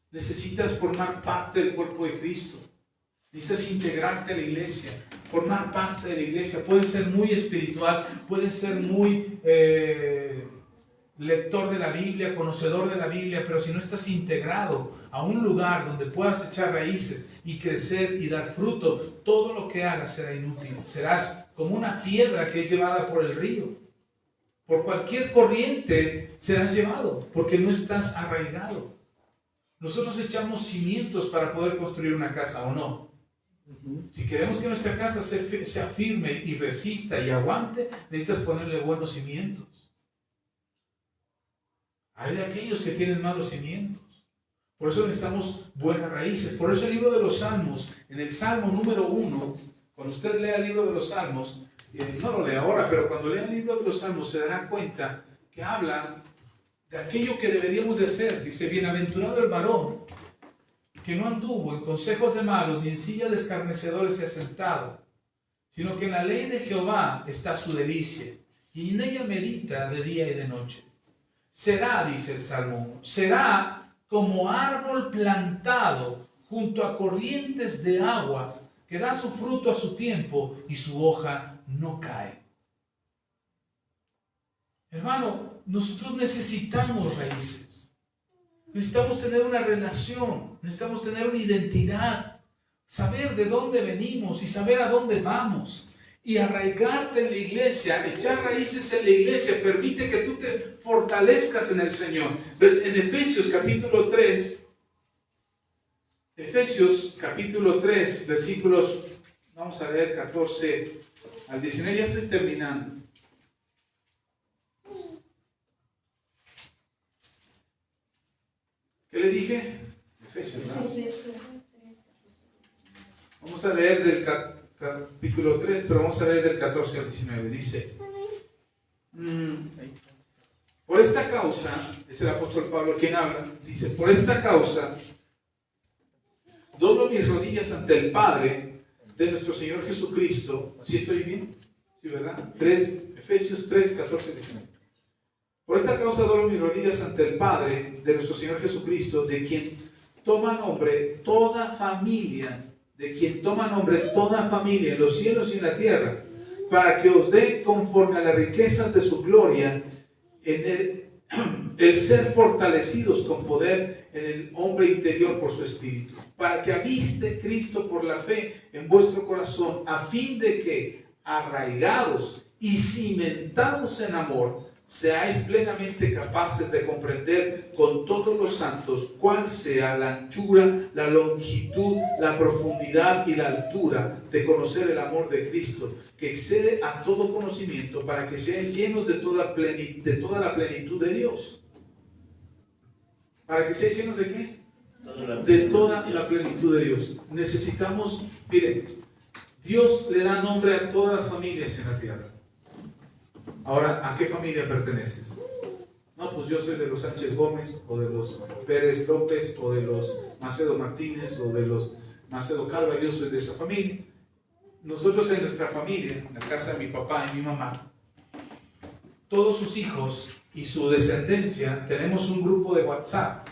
Necesitas formar parte del cuerpo de Cristo. Necesitas integrarte a la iglesia, formar parte de la iglesia. Puedes ser muy espiritual, puedes ser muy lector de la Biblia, conocedor de la Biblia, pero si no estás integrado a un lugar donde puedas echar raíces y crecer y dar fruto, todo lo que hagas será inútil. Serás como una piedra que es llevada por el río. Por cualquier corriente serás llevado, porque no estás arraigado. Nosotros echamos cimientos para poder construir una casa, ¿o no? Si queremos que nuestra casa sea firme y resista y aguante, necesitas ponerle buenos cimientos. Hay de aquellos que tienen malos cimientos. Por eso necesitamos buenas raíces. Por eso el libro de los Salmos, en el Salmo número 1, cuando usted lea el libro de los Salmos, no lo lea ahora, pero cuando lea el libro de los Salmos se dará cuenta que habla de aquello que deberíamos de hacer. Dice, bienaventurado el varón que no anduvo en consejos de malos, ni en silla de escarnecedores se ha sentado, sino que en la ley de Jehová está su delicia, y en ella medita de día y de noche. Será, dice el Salmo, será como árbol plantado junto a corrientes de aguas, que da su fruto a su tiempo y su hoja no cae. Hermano, nosotros necesitamos raíces. Necesitamos tener una relación, necesitamos tener una identidad, saber de dónde venimos y saber a dónde vamos. Y arraigarte en la iglesia, echar raíces en la iglesia, permite que tú te fortalezcas en el Señor. En Efesios capítulo 3, versículos, vamos a leer 14 al 19, ya estoy terminando. ¿Qué le dije? Efesios, ¿no? Vamos a leer del capítulo 3, pero vamos a leer del 14 al 19. Dice, por esta causa, es el apóstol Pablo quien habla, dice, por esta causa, doblo mis rodillas ante el Padre de nuestro Señor Jesucristo. ¿Sí estoy bien? ¿Sí, verdad? Efesios 3, 14 y 19. Por esta causa doblo mis rodillas ante el Padre de nuestro Señor Jesucristo, de quien toma nombre toda familia, en los cielos y en la tierra, para que os dé conforme a las riquezas de su gloria, en el ser fortalecidos con poder en el hombre interior por su espíritu, para que habite Cristo por la fe en vuestro corazón, a fin de que, arraigados y cimentados en amor, seáis plenamente capaces de comprender con todos los santos cuál sea la anchura, la longitud, la profundidad y la altura, de conocer el amor de Cristo, que excede a todo conocimiento, para que seáis llenos de toda la plenitud de Dios. Para que sean llenos de qué? De toda la plenitud de Dios. Necesitamos, miren, Dios le da nombre a todas las familias en la tierra. Ahora, ¿a qué familia perteneces? No, pues yo soy de los Sánchez Gómez, o de los Pérez López, o de los Macedo Martínez, o de los Macedo Calva. Yo soy de esa familia. Nosotros en nuestra familia, en la casa de mi papá y mi mamá, todos sus hijos y su descendencia, tenemos un grupo de WhatsApp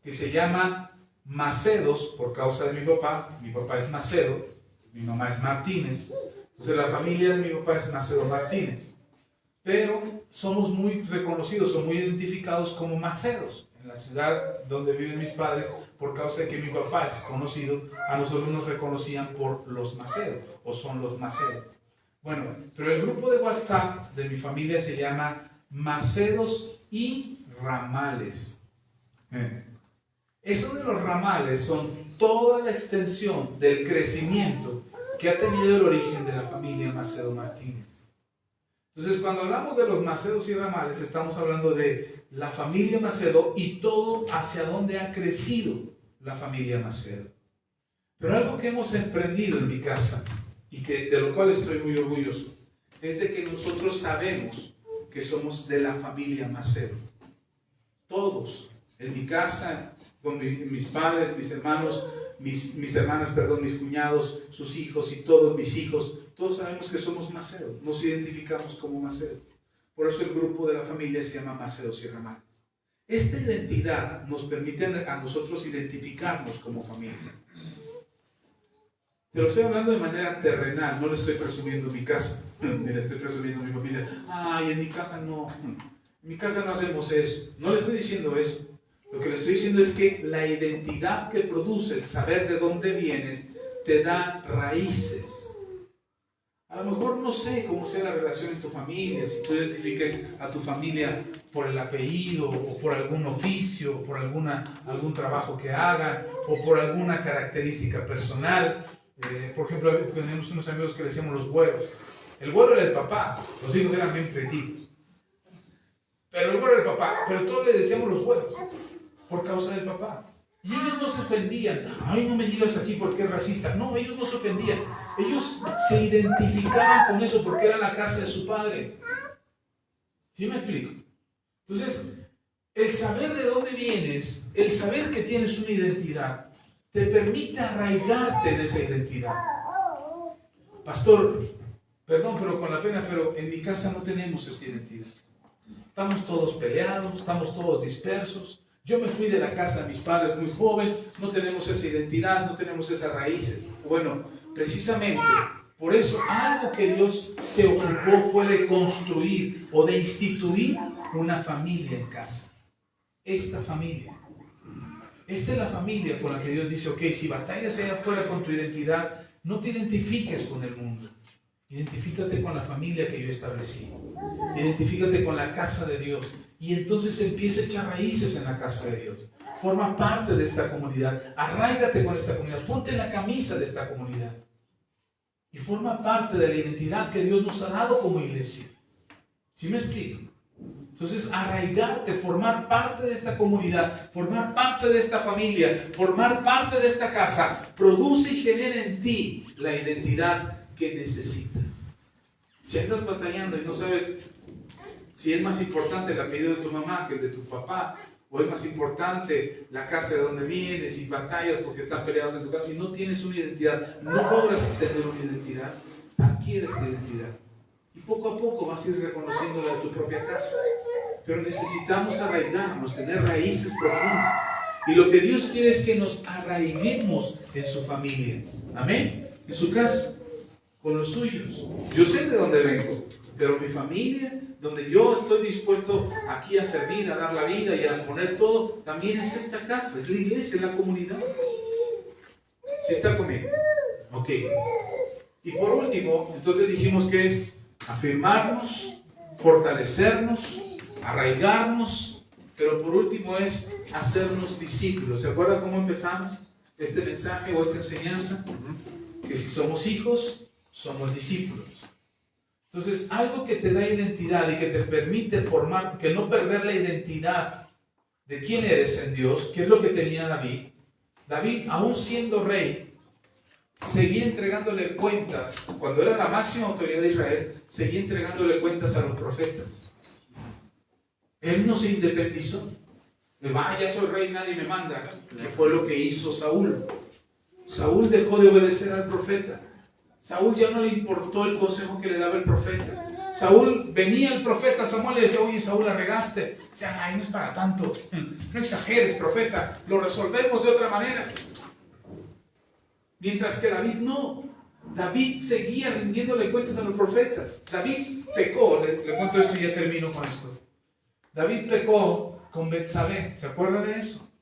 que se llama Macedos, por causa de mi papá es Macedo, mi mamá es Martínez, entonces la familia de mi papá es Macedo Martínez, pero somos muy reconocidos o muy identificados como Macedos en la ciudad donde viven mis padres, por causa de que mi papá es conocido. A nosotros nos reconocían por los Macedo, o son los Macedo. Bueno, pero el grupo de WhatsApp de mi familia se llama Macedos y Ramales. Eso de los ramales son toda la extensión del crecimiento que ha tenido el origen de la familia Macedo Martínez. Entonces, cuando hablamos de los Macedos y Ramales, estamos hablando de la familia Macedo y todo hacia dónde ha crecido la familia Macedo. Pero algo que hemos emprendido en mi casa, y que, de lo cual estoy muy orgulloso, es de que nosotros sabemos que somos de la familia Macedo. Todos, en mi casa, con mis padres, mis hermanos, mis hermanas, perdón, mis cuñados, sus hijos y todos mis hijos, todos sabemos que somos Macedo, nos identificamos como Macedo. Por eso el grupo de la familia se llama Macedos y Ramales. Esta identidad nos permite a nosotros identificarnos como familia. Te lo estoy hablando de manera terrenal, no le estoy presumiendo mi casa, ni le estoy presumiendo mi familia. Ay, en mi casa no hacemos eso. No le estoy diciendo eso. Lo que le estoy diciendo es que la identidad que produce el saber de dónde vienes te da raíces. A lo mejor no sé cómo sea la relación en tu familia, si tú identifiques a tu familia por el apellido, o por algún oficio, o por algún trabajo que hagan, o por alguna característica personal. Por ejemplo, tenemos unos amigos que le decíamos los güeros. El güero era el papá, los hijos eran bien pretitos. Pero el güero era el papá, pero todos le decíamos los güeros, por causa del papá. Y ellos no se ofendían. Ay, no me digas así porque es racista. No, ellos no se ofendían. Ellos se identificaban con eso porque era la casa de su padre. ¿Sí me explico? Entonces, el saber de dónde vienes, el saber que tienes una identidad, te permite arraigarte en esa identidad. Pastor, perdón, pero con la pena, pero en mi casa no tenemos esa identidad. Estamos todos peleados, estamos todos dispersos. Yo me fui de la casa de mis padres muy joven, no tenemos esa identidad, no tenemos esas raíces. Bueno, precisamente por eso algo que Dios se ocupó fue de construir o de instituir una familia en casa. Esta familia. Esta es la familia con la que Dios dice, ok, si batallas allá afuera con tu identidad, no te identifiques con el mundo. Identifícate con la familia que yo establecí. Identifícate con la casa de Dios. Y entonces empieza a echar raíces en la casa de Dios. Forma parte de esta comunidad. Arráigate con esta comunidad. Ponte la camisa de esta comunidad. Y forma parte de la identidad que Dios nos ha dado como iglesia. ¿Sí me explico? Entonces, arraigarte, formar parte de esta comunidad, formar parte de esta familia, formar parte de esta casa, produce y genera en ti la identidad que necesitas. Si andas batallando y no sabes si es más importante el apellido de tu mamá que el de tu papá, o es más importante la casa de donde vienes y batallas porque están peleados en tu casa y no tienes una identidad, no logras tener una identidad, adquieres esta identidad. Y poco a poco vas a ir reconociéndola de tu propia casa. Pero necesitamos arraigarnos, tener raíces profundas. Y lo que Dios quiere es que nos arraiguemos en su familia. Amén. En su casa, con los suyos. Yo sé de dónde vengo, pero mi familia, donde yo estoy dispuesto aquí a servir, a dar la vida y a poner todo, también es esta casa, es la iglesia, es la comunidad. ¿Sí está conmigo? Ok. Y por último, entonces dijimos que es afirmarnos, fortalecernos, arraigarnos, pero por último es hacernos discípulos. ¿Se acuerdan cómo empezamos este mensaje o esta enseñanza? Que si somos hijos, somos discípulos. Entonces, algo que te da identidad y que te permite formar, que no perder la identidad de quién eres en Dios, qué es lo que tenía David. David, aún siendo rey, seguía entregándole cuentas, cuando era la máxima autoridad de Israel, seguía entregándole cuentas a los profetas. Él no se independizó. Ya soy rey, nadie me manda. ¿Qué fue lo que hizo Saúl? Saúl dejó de obedecer al profeta. Saúl ya no le importó el consejo que le daba el profeta. Saúl, venía el profeta Samuel y le decía, oye Saúl, la regaste. O sea, ay, no es para tanto. No exageres, profeta. Lo resolvemos de otra manera. Mientras que David no. David seguía rindiéndole cuentas a los profetas. David pecó. Le cuento esto y ya termino con esto. David pecó con Betsabé. ¿Se acuerda de eso?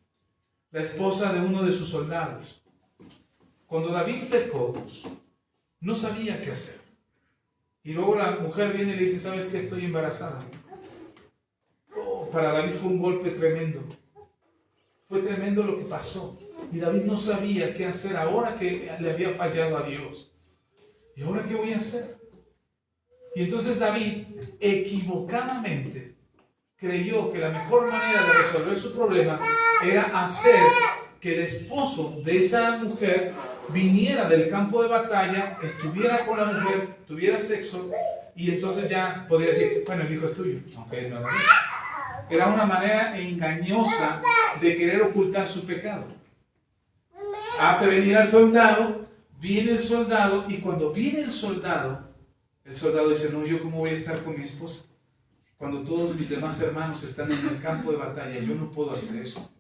La esposa de uno de sus soldados. Cuando David pecó, no sabía qué hacer. Y luego la mujer viene y le dice, ¿sabes qué? Estoy embarazada. Para David fue un golpe tremendo. Fue tremendo lo que pasó. Y David no sabía qué hacer ahora que le había fallado a Dios. ¿Y ahora qué voy a hacer? Y entonces David, equivocadamente, creyó que la mejor manera de resolver su problema era hacer que el esposo de esa mujer viniera del campo de batalla, estuviera con la mujer, tuviera sexo, y entonces ya podría decir, bueno, el hijo es tuyo, aunque no lo es. Era una manera engañosa de querer ocultar su pecado. Hace venir al soldado, viene el soldado, y cuando viene el soldado dice, no, ¿yo cómo voy a estar con mi esposa? Cuando todos mis demás hermanos están en el campo de batalla, yo no puedo hacer eso.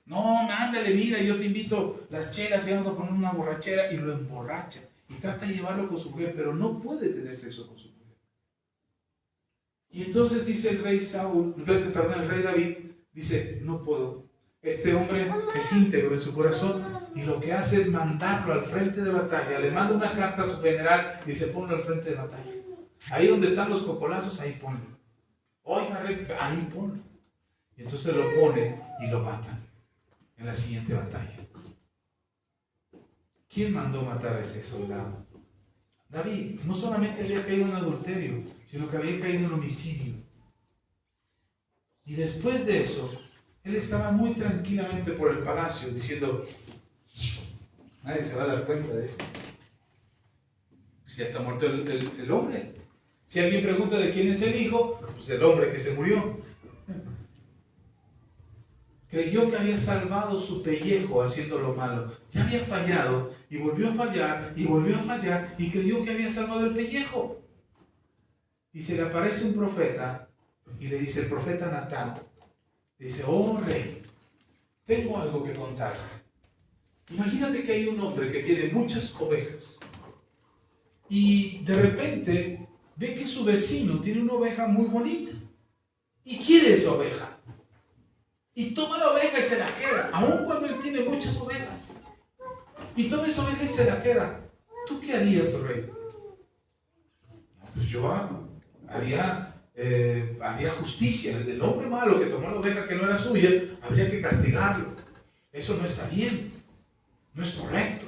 No, ándale, mira, yo te invito las chelas y vamos a poner una borrachera, y lo emborracha y trata de llevarlo con su mujer, pero no puede tener sexo con su mujer. Y entonces dice el rey David, dice, no puedo. Este hombre es íntegro en su corazón y lo que hace es mandarlo al frente de batalla. Le manda una carta a su general y dice, ponlo al frente de batalla. Ahí donde están los cocolazos, ahí ponlo. Oiga, rey, ahí ponlo. Y entonces lo pone y lo matan en la siguiente batalla. ¿Quién mandó matar a ese soldado? David. No solamente había caído en adulterio, sino que había caído en homicidio. Y después de eso, él estaba muy tranquilamente por el palacio diciendo, nadie se va a dar cuenta de esto. Ya está muerto el hombre. Si alguien pregunta de quién es el hijo, pues el hombre que se murió. Creyó que había salvado su pellejo haciendo lo malo. Ya había fallado y volvió a fallar y volvió a fallar y creyó que había salvado el pellejo. Y se le aparece un profeta y le dice, el profeta Natán, dice, oh rey, tengo algo que contarte. Imagínate que hay un hombre que tiene muchas ovejas y de repente ve que su vecino tiene una oveja muy bonita y quiere esa oveja. Y toma la oveja y se la queda, aun cuando él tiene muchas ovejas. Y toma esa oveja y se la queda. ¿Tú qué harías, oh rey? Pues yo haría justicia. El hombre malo que tomó la oveja que no era suya, habría que castigarlo. Eso no está bien, no es correcto.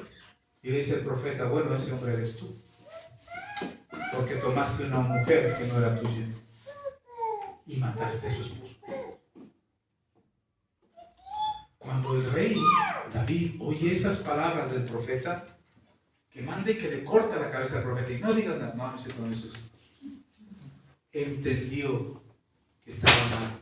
Y le dice el profeta, bueno, ese hombre eres tú, porque tomaste una mujer que no era tuya y mataste a su esposo. Cuando el rey David oye esas palabras del profeta, que manda y que le corta la cabeza al profeta y no diga nada, no sé cómo eso. Entendió que estaba mal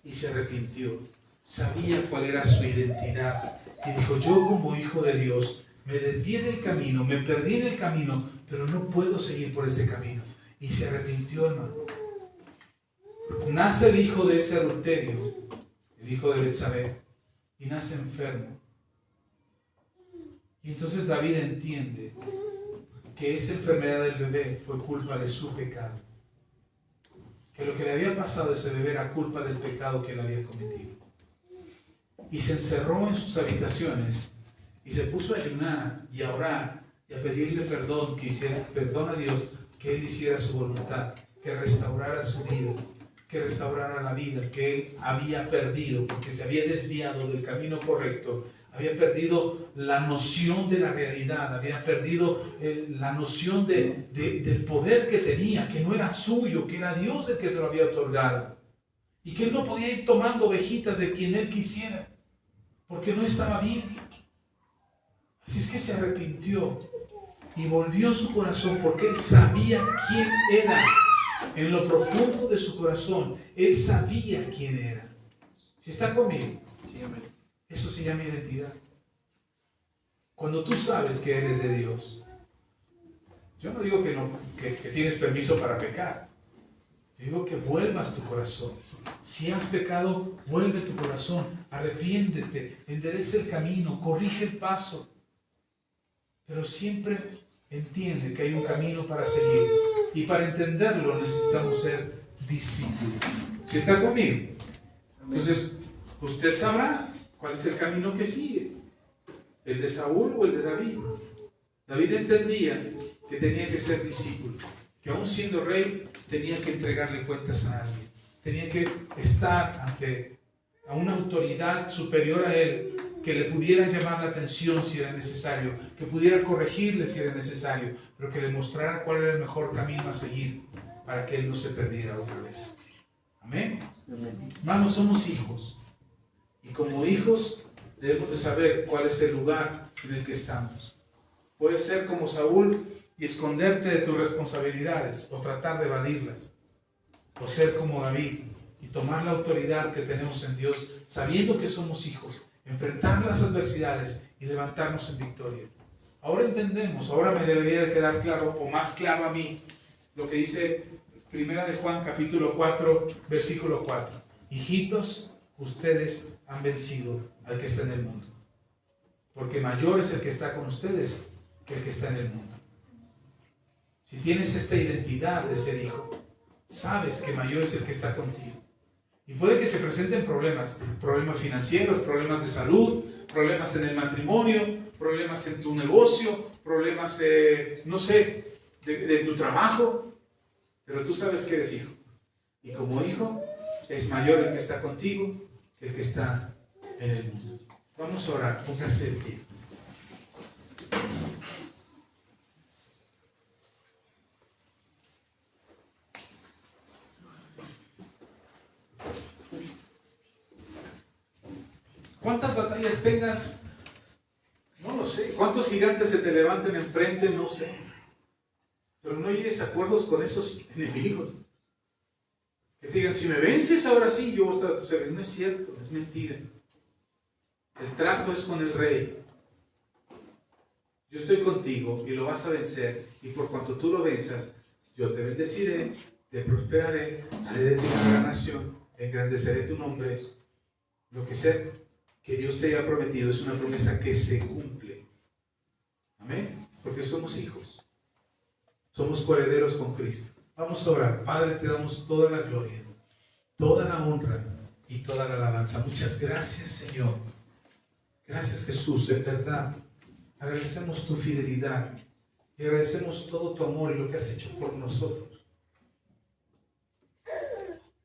y se arrepintió. Sabía cuál era su identidad y dijo, yo como hijo de Dios me desvié del camino, me perdí en el camino, pero no puedo seguir por ese camino. Y se arrepintió, hermano. Nace el hijo de ese adulterio, el hijo de Betsabé, y nace enfermo. Y entonces David entiende que esa enfermedad del bebé fue culpa de su pecado. Que lo que le había pasado a ese bebé era culpa del pecado que él había cometido. Y se encerró en sus habitaciones y se puso a ayunar y a orar y a pedirle perdón, que hiciera perdón a Dios, que él hiciera su voluntad, que restaurara su vida, que restaurara la vida que él había perdido porque se había desviado del camino correcto, había perdido la noción de la realidad, había perdido la noción del poder que tenía, que no era suyo, que era Dios el que se lo había otorgado. y que él no podía ir tomando ovejitas de quien él quisiera, porque no estaba bien. Así es que se arrepintió y volvió su corazón, porque él sabía quién era. En lo profundo de su corazón, él sabía quién era. ¿Si está conmigo? Sí, amén. Eso se llama identidad. Cuando tú sabes que eres de Dios. Yo no digo que tienes permiso para pecar. Yo digo que vuelvas tu corazón. Si has pecado, vuelve tu corazón. Arrepiéntete, endereza el camino, corrige el paso. Pero siempre entiende que hay un camino para seguir. Y para entenderlo necesitamos ser discípulos. ¿Si está conmigo? Entonces, usted sabrá cuál es el camino que sigue. ¿El de Saúl o el de David? David entendía que tenía que ser discípulo, que aún siendo rey tenía que entregarle cuentas a alguien, tenía que estar ante a una autoridad superior a él, que le pudiera llamar la atención si era necesario, que pudiera corregirle si era necesario, pero que le mostrara cuál era el mejor camino a seguir para que él no se perdiera otra vez. Amén. Hermanos, somos hijos, y como hijos debemos de saber cuál es el lugar en el que estamos. Puedes ser como Saúl y esconderte de tus responsabilidades o tratar de evadirlas, o ser como David y tomar la autoridad que tenemos en Dios, sabiendo que somos hijos, enfrentar las adversidades y levantarnos en victoria. Ahora entendemos, ahora me debería de quedar claro, o más claro a mí, lo que dice Primera de Juan capítulo 4, versículo 4. Hijitos, ustedes han vencido al que está en el mundo, porque mayor es el que está con ustedes que el que está en el mundo. Si tienes esta identidad de ser hijo, sabes que mayor es el que está contigo. Y puede que se presenten problemas financieros, problemas de salud, problemas en el matrimonio, problemas en tu negocio, problemas, no sé, de tu trabajo, pero tú sabes que eres hijo. Y como hijo, es mayor el que está contigo que el que está en el mundo. Vamos a orar, póngase de pie. ¿Cuántas batallas tengas? No lo sé. ¿Cuántos gigantes se te levanten enfrente? No sé. Pero no llegues a acuerdos con esos enemigos. Que te digan, si me vences ahora sí, yo voy a estar a tu servicio. No es cierto, es mentira. El trato es con el rey. Yo estoy contigo y lo vas a vencer. Y por cuanto tú lo venzas, yo te bendeciré, te prosperaré, haré de ti una gran nación, engrandeceré tu nombre. Lo que sea que Dios te haya prometido es una promesa que se cumple. Amén. Porque somos hijos. Somos coherederos con Cristo. Vamos a orar. Padre, te damos toda la gloria, toda la honra y toda la alabanza. Muchas gracias, Señor. Gracias, Jesús. En verdad, agradecemos tu fidelidad y agradecemos todo tu amor y lo que has hecho por nosotros.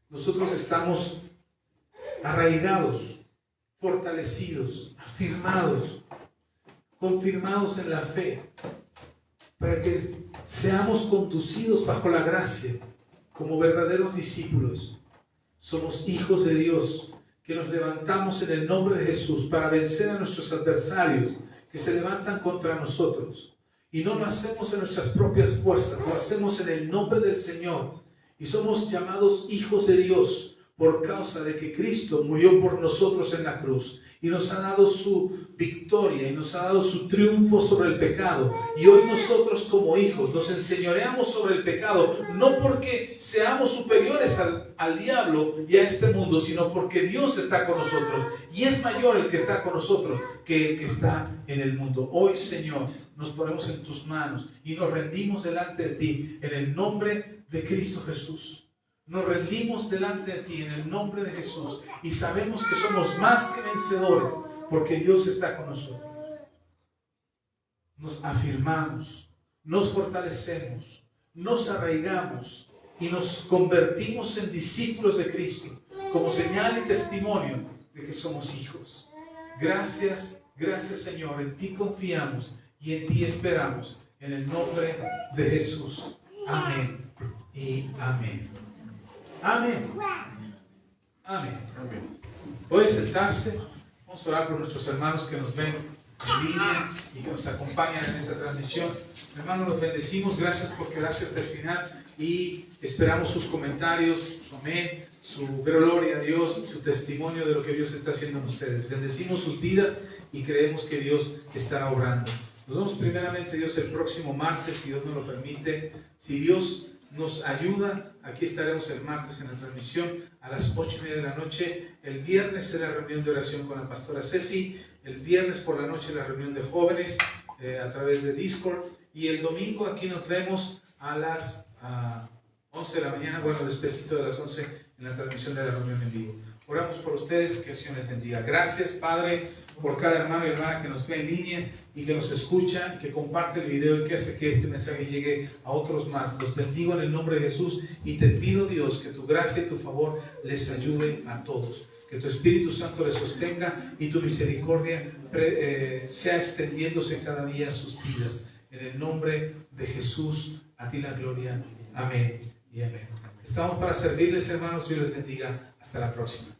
Nosotros estamos arraigados, fortalecidos, afirmados, confirmados en la fe, para que seamos conducidos bajo la gracia como verdaderos discípulos. Somos hijos de Dios, que nos levantamos en el nombre de Jesús para vencer a nuestros adversarios que se levantan contra nosotros. Y no lo hacemos en nuestras propias fuerzas, lo hacemos en el nombre del Señor. Y somos llamados hijos de Dios por causa de que Cristo murió por nosotros en la cruz y nos ha dado su victoria y nos ha dado su triunfo sobre el pecado. Y hoy nosotros como hijos nos enseñoreamos sobre el pecado, no porque seamos superiores al diablo y a este mundo, sino porque Dios está con nosotros y es mayor el que está con nosotros que el que está en el mundo. Hoy, Señor, nos ponemos en tus manos y nos rendimos delante de ti en el nombre de Cristo Jesús. Nos rendimos delante de ti en el nombre de Jesús y sabemos que somos más que vencedores porque Dios está con nosotros. Nos afirmamos, nos fortalecemos, nos arraigamos y nos convertimos en discípulos de Cristo como señal y testimonio de que somos hijos. Gracias, gracias Señor, en ti confiamos y en ti esperamos en el nombre de Jesús. Amén y amén. Amén. Amén. Amén. Puede sentarse. Vamos a orar por nuestros hermanos que nos ven en línea y que nos acompañan en esta transmisión. Hermanos, los bendecimos. Gracias por quedarse hasta el final y esperamos sus comentarios, su amén, su gloria a Dios, su testimonio de lo que Dios está haciendo en ustedes. Bendecimos sus vidas y creemos que Dios estará obrando. Nos vemos primeramente, Dios, el próximo martes, si Dios nos lo permite. Si Dios nos ayuda, aquí estaremos el martes en la transmisión a las 8:30 de la noche. El viernes será la reunión de oración con la pastora Ceci. El viernes por la noche la reunión de jóvenes a través de Discord. Y el domingo aquí nos vemos a las 11 de la mañana, bueno, despacito de las 11 en la transmisión de la reunión en vivo. Oramos por ustedes, que el Señor les bendiga. Gracias, Padre, por cada hermano y hermana que nos ve en línea y que nos escucha y que comparte el video y que hace que este mensaje llegue a otros más. Los bendigo en el nombre de Jesús y te pido, Dios, que tu gracia y tu favor les ayude a todos. Que tu Espíritu Santo les sostenga y tu misericordia sea extendiéndose cada día en sus vidas. En el nombre de Jesús, a ti la gloria. Amén y amén. Estamos para servirles, hermanos. Dios les bendiga. Hasta la próxima.